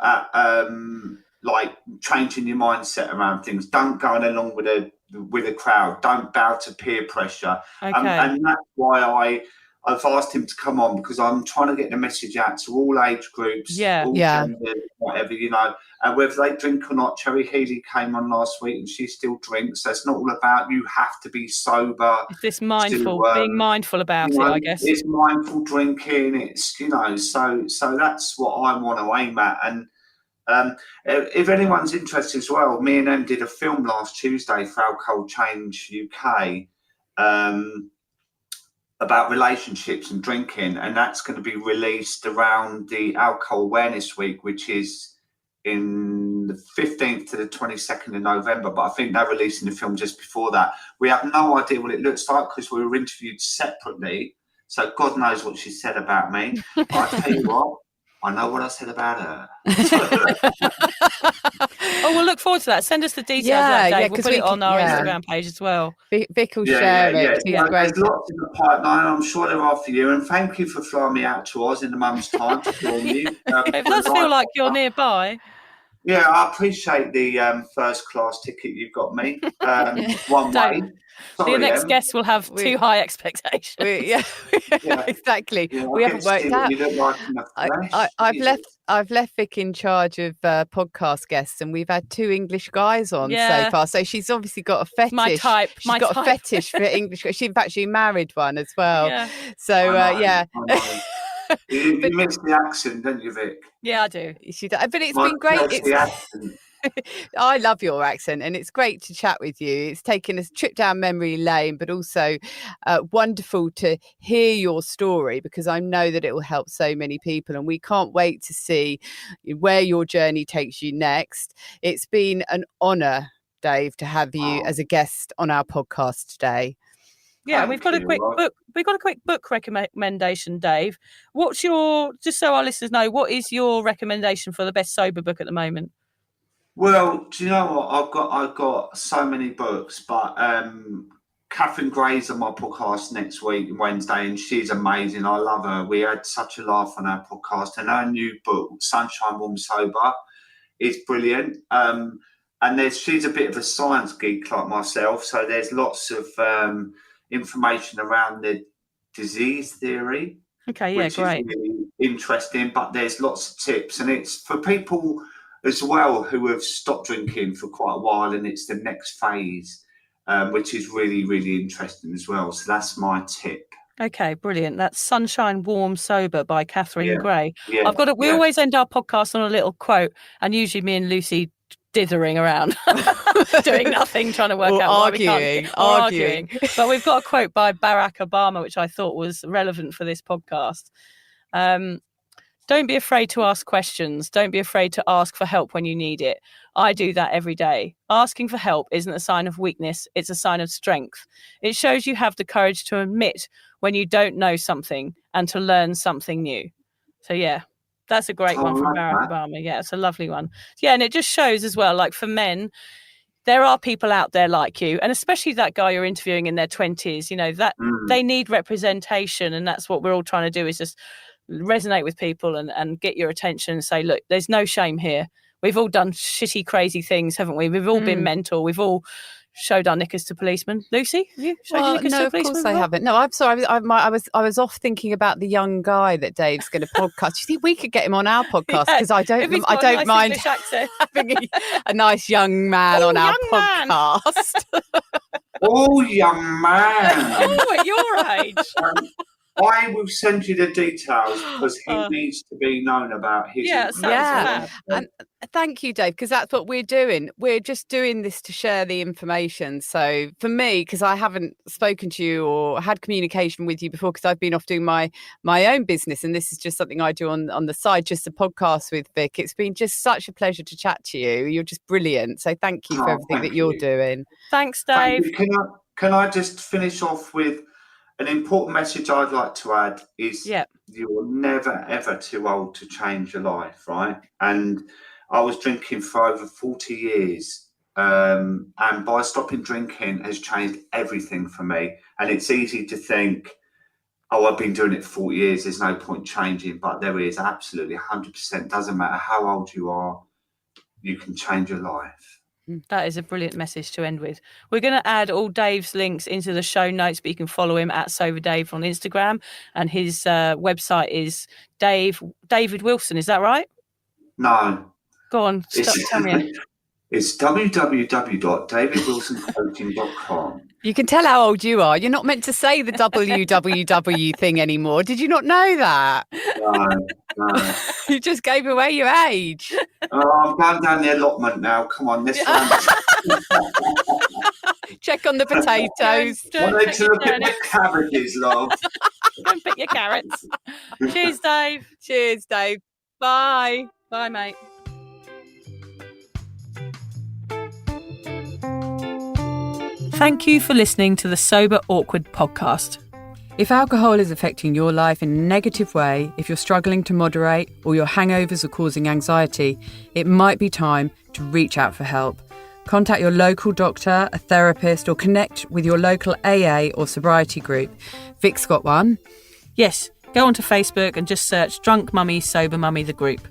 [SPEAKER 6] At, like changing your mindset around things. Don't go along with a crowd. Don't bow to peer pressure.
[SPEAKER 4] Okay.
[SPEAKER 6] And that's why I've asked him to come on, because I'm trying to get the message out to all age groups, all genders, whatever, you know, and whether they drink or not. Cherry Healy came on last week and she still drinks. So it's not all about you have to be sober.
[SPEAKER 4] It's this mindful, being mindful about it, I guess.
[SPEAKER 6] It's mindful drinking. It's, you know, so that's what I want to aim at. And if anyone's interested as well, me and them did a film last Tuesday for Alcohol Change UK about relationships and drinking, and that's going to be released around the Alcohol Awareness Week, which is in the 15th to the 22nd of November, but I think they're releasing the film just before that. We have no idea what it looks like because we were interviewed separately, so God knows what she said about me. But I tell you what, I know what I said about her.
[SPEAKER 4] Oh, we'll look forward to that. Send us the details of that, Dave. We'll put it on our Instagram page as well.
[SPEAKER 5] Vic will share it.
[SPEAKER 6] Yeah. There's lots in the pipeline. I'm sure there are for you. And thank you for flying me out to Oz in the mum's time to join you.
[SPEAKER 4] It does feel like you're nearby.
[SPEAKER 6] Yeah, I appreciate the first class ticket you've got me. One way.
[SPEAKER 4] Your
[SPEAKER 6] Sorry,
[SPEAKER 4] next
[SPEAKER 6] Em.
[SPEAKER 4] guest will have too high expectations.
[SPEAKER 5] Yeah,
[SPEAKER 6] Yeah.
[SPEAKER 5] exactly.
[SPEAKER 6] Yeah,
[SPEAKER 5] We
[SPEAKER 6] I get
[SPEAKER 5] haven't
[SPEAKER 6] to see
[SPEAKER 5] worked
[SPEAKER 6] what
[SPEAKER 5] out.
[SPEAKER 6] you look like in the flesh.
[SPEAKER 5] I've left Vic in charge of podcast guests, and we've had 2 English guys on so
[SPEAKER 4] Yeah.
[SPEAKER 5] far. So she's obviously got a fetish.
[SPEAKER 4] My type.
[SPEAKER 5] She's got a fetish for English. She in fact she married one as well.
[SPEAKER 4] Yeah.
[SPEAKER 5] So
[SPEAKER 6] I
[SPEAKER 5] yeah.
[SPEAKER 6] know. You miss the accent, don't you, Vic?
[SPEAKER 4] Yeah, I do.
[SPEAKER 5] She does. But it's
[SPEAKER 6] My
[SPEAKER 5] been great.
[SPEAKER 6] Chelsea accent.
[SPEAKER 5] I love your accent, and it's great to chat with you. It's taken a trip down memory lane, but also wonderful to hear your story, because I know that it will help so many people, and we can't wait to see where your journey takes you next. It's been an honour, Dave, to have you as a guest on our podcast today.
[SPEAKER 4] Yeah, we've got a quick book. We've got a quick book recommendation, Dave. What's your, just so our listeners know, what is your recommendation for the best sober book at the moment?
[SPEAKER 6] Well, do you know what? I've got so many books, but Catherine Gray's on my podcast next week, Wednesday, and she's amazing. I love her. We had such a laugh on our podcast, and her new book, Sunshine Warm Sober, is brilliant. And she's a bit of a science geek like myself, so there's lots of information around the disease theory.
[SPEAKER 4] Okay, yeah,
[SPEAKER 6] which
[SPEAKER 4] great.
[SPEAKER 6] is really interesting, but there's lots of tips, and it's for people as well who have stopped drinking for quite a while, and it's the next phase, which is really, really interesting as well. So that's my tip.
[SPEAKER 4] Okay, brilliant. That's Sunshine Warm Sober by Catherine Gray.
[SPEAKER 6] Yeah,
[SPEAKER 4] we always end our podcast on a little quote, and usually me and Lucy dithering around, doing nothing, trying to work out why we can't, arguing. But we've got a quote by Barack Obama, which I thought was relevant for this podcast. Don't be afraid to ask questions. Don't be afraid to ask for help when you need it. I do that every day. Asking for help isn't a sign of weakness. It's a sign of strength. It shows you have the courage to admit when you don't know something and to learn something new. So, yeah, that's a great one from Barack Obama. Yeah, it's a lovely one. Yeah, and it just shows as well, like for men, there are people out there like you, and especially that guy you're interviewing in their 20s, you know, that they need representation, and that's what we're all trying to do, is just resonate with people and get your attention and say, look, there's no shame here. We've all done shitty, crazy things, haven't we? We've all been mental. We've all showed our knickers to policemen. Lucy, have you showed your knickers to a policeman?
[SPEAKER 5] No, of course I haven't. No, I'm sorry. I was off thinking about the young guy that Dave's going to podcast. Do you think we could get him on our podcast? Because I don't mind having a nice young man on our podcast.
[SPEAKER 6] Oh, young man!
[SPEAKER 4] Oh, at your age.
[SPEAKER 6] I will send you the details, because he needs to be known about his.
[SPEAKER 5] And thank you, Dave, because that's what we're doing. We're just doing this to share the information. So for me, because I haven't spoken to you or had communication with you before, because I've been off doing my own business, and this is just something I do on the side, just a podcast with Vic. It's been just such a pleasure to chat to you. You're just brilliant. So thank you for everything that you're doing.
[SPEAKER 4] Thanks, Dave.
[SPEAKER 6] Can I just finish off with an important message I'd like to add is you're never, ever too old to change your life, right? And I was drinking for over 40 years. And by stopping drinking has changed everything for me. And it's easy to think, oh, I've been doing it for 40 years. There's no point changing. But there is absolutely 100%. Doesn't matter how old you are, you can change your life.
[SPEAKER 4] That is a brilliant message to end with. We're going to add all Dave's links into the show notes, but you can follow him at Sober Dave on Instagram, and his website is David Wilson. Is that right?
[SPEAKER 6] No.
[SPEAKER 4] Go on, tell me.
[SPEAKER 6] It's www.davidwilsoncoaching.com.
[SPEAKER 5] You can tell how old you are. You're not meant to say the www thing anymore. Did you not know that?
[SPEAKER 6] No.
[SPEAKER 5] You just gave away your age.
[SPEAKER 6] Oh, I'm going down the allotment now. Come on, this one.
[SPEAKER 5] Check on the potatoes.
[SPEAKER 6] I need to look at the cabbages, love.
[SPEAKER 4] Don't pick your carrots. Cheers, Dave.
[SPEAKER 5] Cheers, Dave. Bye.
[SPEAKER 4] Bye, mate. Thank you for listening to the Sober Awkward podcast.
[SPEAKER 5] If alcohol is affecting your life in a negative way, if you're struggling to moderate or your hangovers are causing anxiety, it might be time to reach out for help. Contact your local doctor, a therapist, or connect with your local AA or sobriety group. Vic's got one.
[SPEAKER 4] Yes, go onto Facebook and just search Drunk Mummy, Sober Mummy, the group.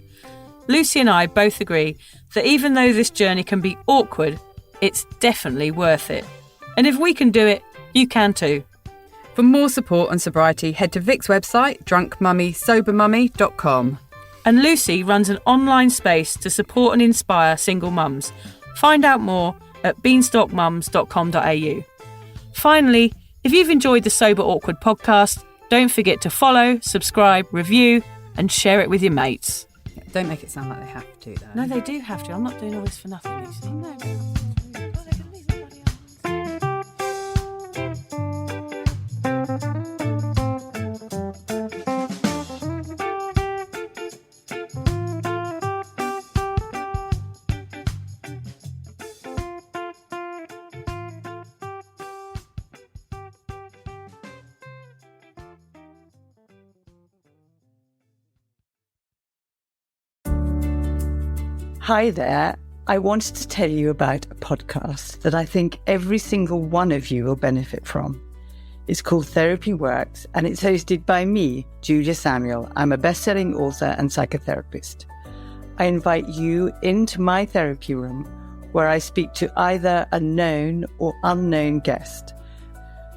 [SPEAKER 4] Lucy and I both agree that even though this journey can be awkward, it's definitely worth it. And if we can do it, you can too.
[SPEAKER 5] For more support on sobriety, head to Vic's website, drunkmummysobermummy.com.
[SPEAKER 4] And Lucy runs an online space to support and inspire single mums. Find out more at beanstalkmums.com.au. Finally, if you've enjoyed the Sober Awkward podcast, don't forget to follow, subscribe, review, and share it with your mates.
[SPEAKER 5] Don't make it sound like they have to, though.
[SPEAKER 4] No, they do have to. I'm not doing all this for nothing, Lucy. No.
[SPEAKER 7] Hi there. I wanted to tell you about a podcast that I think every single one of you will benefit from. It's called Therapy Works, and it's hosted by me, Julia Samuel. I'm a best-selling author and psychotherapist. I invite you into my therapy room where I speak to either a known or unknown guest.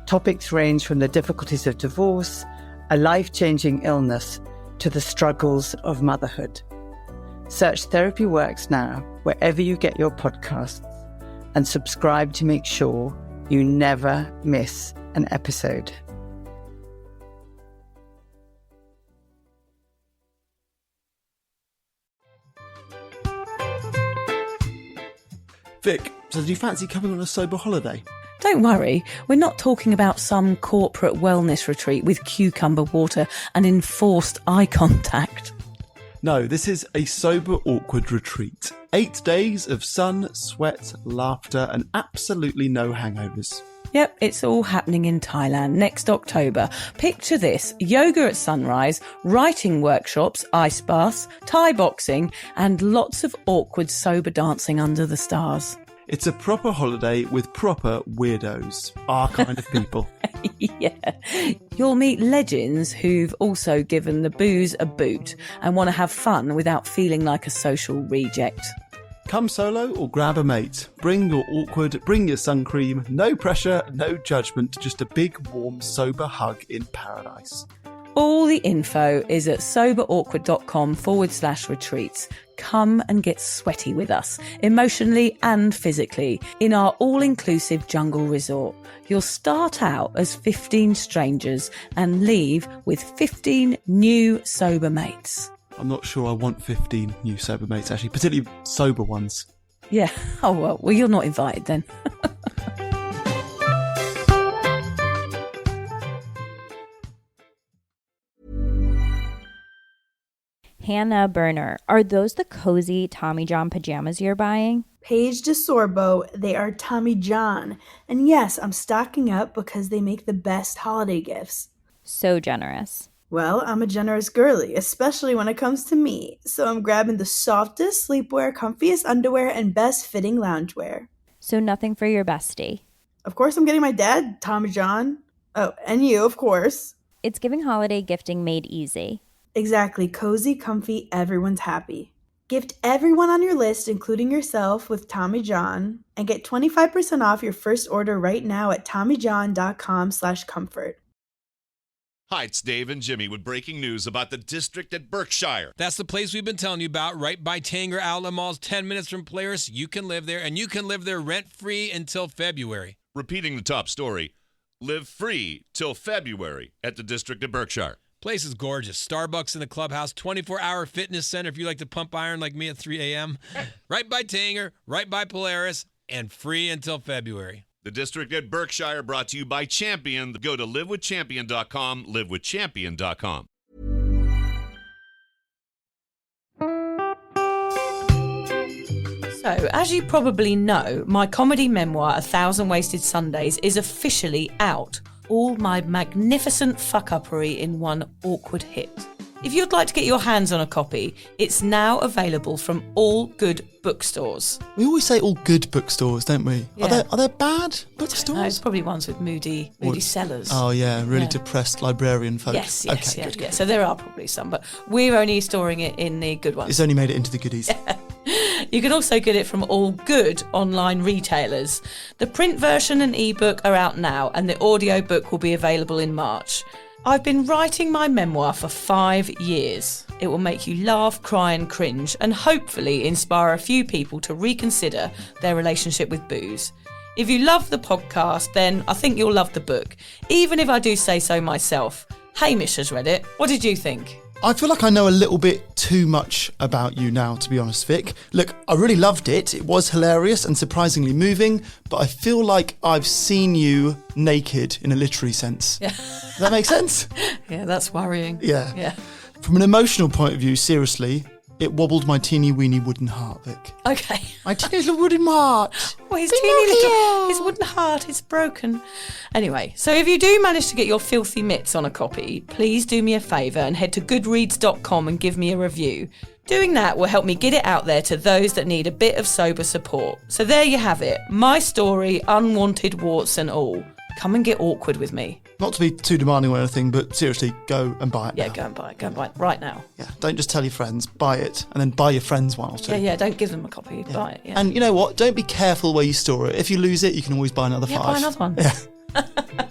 [SPEAKER 7] Topics range from the difficulties of divorce, a life-changing illness, to the struggles of motherhood. Search Therapy Works now, wherever you get your podcasts, and subscribe to make sure you never miss an episode.
[SPEAKER 8] Vic, so do you fancy coming on a sober holiday?
[SPEAKER 4] Don't worry, we're not talking about some corporate wellness retreat with cucumber water and enforced eye contact.
[SPEAKER 8] No, this is a sober awkward retreat. 8 days of sun, sweat, laughter, and absolutely no hangovers.
[SPEAKER 4] Yep, it's all happening in Thailand next October. Picture this: yoga at sunrise, writing workshops, ice baths, Thai boxing, and lots of awkward sober dancing under the stars.
[SPEAKER 8] It's a proper holiday with proper weirdos, our kind of people.
[SPEAKER 4] Yeah. You'll meet legends who've also given the booze a boot and want to have fun without feeling like a social reject.
[SPEAKER 8] Come solo or grab a mate. Bring your awkward, bring your sun cream. No pressure, no judgment, just a big, warm, sober hug in paradise.
[SPEAKER 4] All the info is at soberawkward.com/retreats. Come and get sweaty with us, emotionally and physically, in our all-inclusive jungle resort. You'll start out as 15 strangers and leave with 15 new sober mates.
[SPEAKER 8] I'm not sure I want 15 new sober mates, actually, particularly sober ones.
[SPEAKER 4] Yeah. Oh, well, you're not invited then.
[SPEAKER 1] Hannah Burner, are those the cozy Tommy John pajamas you're buying?
[SPEAKER 2] Paige DeSorbo, they are Tommy John. And yes, I'm stocking up because they make the best holiday gifts.
[SPEAKER 1] So generous.
[SPEAKER 2] Well, I'm a generous girly, especially when it comes to me. So I'm grabbing the softest sleepwear, comfiest underwear, and best fitting loungewear.
[SPEAKER 1] So nothing for your bestie.
[SPEAKER 2] Of course, I'm getting my dad, Tommy John. Oh, and you, of course.
[SPEAKER 1] It's giving holiday gifting made easy.
[SPEAKER 2] Exactly. Cozy, comfy, everyone's happy. Gift everyone on your list, including yourself, with Tommy John, and get 25% off your first order right now at TommyJohn.com/comfort.
[SPEAKER 9] Hi, it's Dave and Jimmy with breaking news about the district at Berkshire.
[SPEAKER 10] That's the place we've been telling you about, right by Tanger Outlet Malls, 10 minutes from Polaris. You can live there, and you can live there rent-free until February.
[SPEAKER 9] Repeating the top story, live free till February at the district at Berkshire.
[SPEAKER 10] Place is gorgeous. Starbucks in the clubhouse, 24-hour fitness center if you like to pump iron like me at 3 a.m. Right by Tanger, right by Polaris, and free until February.
[SPEAKER 9] The district at Berkshire brought to you by Champion. Go to livewithchampion.com, livewithchampion.com.
[SPEAKER 4] So, as you probably know, my comedy memoir, 1,000 Wasted Sundays, is officially out. All my magnificent fuck-uppery in one awkward hit. If you'd like to get your hands on a copy, it's now available from all good bookstores.
[SPEAKER 8] We always say all good bookstores, don't we?
[SPEAKER 4] Yeah.
[SPEAKER 8] Are there bad
[SPEAKER 4] No,
[SPEAKER 8] bookstores?
[SPEAKER 4] it's probably ones with moody sellers.
[SPEAKER 8] Oh yeah, really
[SPEAKER 4] Yeah.
[SPEAKER 8] depressed librarian folk.
[SPEAKER 4] Yes,
[SPEAKER 8] Okay,
[SPEAKER 4] yeah. So there are probably some, but we're only storing it in the good ones.
[SPEAKER 8] It's only made it into the goodies.
[SPEAKER 4] You can also get it from all good online retailers. The print version and ebook are out now, and the audiobook will be available in March. I've been writing my memoir for 5 years. It will make you laugh, cry and cringe, and hopefully inspire a few people to reconsider their relationship with booze. If you love the podcast, then I think you'll love the book, even if I do say so myself. Hamish has read it. What did you think?
[SPEAKER 8] I feel like I know a little bit too much about you now, to be honest, Vic. Look, I really loved it. It was hilarious and surprisingly moving, but I feel like I've seen you naked in a literary sense.
[SPEAKER 4] Yeah.
[SPEAKER 8] Does that make sense?
[SPEAKER 4] Yeah, that's worrying.
[SPEAKER 8] Yeah. From an emotional point of view, seriously, it wobbled my teeny weeny wooden heart, Vic.
[SPEAKER 4] Okay.
[SPEAKER 8] My teeny little wooden heart.
[SPEAKER 4] Well, his wooden heart is broken. Anyway, so if you do manage to get your filthy mitts on a copy, please do me a favour and head to goodreads.com and give me a review. Doing that will help me get it out there to those that need a bit of sober support. So there you have it. My story, unwanted warts and all. Come and get awkward with me.
[SPEAKER 8] Not to be too demanding or anything, but seriously, go and buy it
[SPEAKER 4] Yeah,
[SPEAKER 8] now.
[SPEAKER 4] go and buy it. Go and buy it right now.
[SPEAKER 8] Yeah, don't just tell your friends, buy it, and then buy your friends one or two.
[SPEAKER 4] Yeah, don't give them a copy. Buy it, yeah.
[SPEAKER 8] And you know what? Don't be careful where you store it. If you lose it, you can always buy another 5.
[SPEAKER 4] Buy another one.
[SPEAKER 8] Yeah.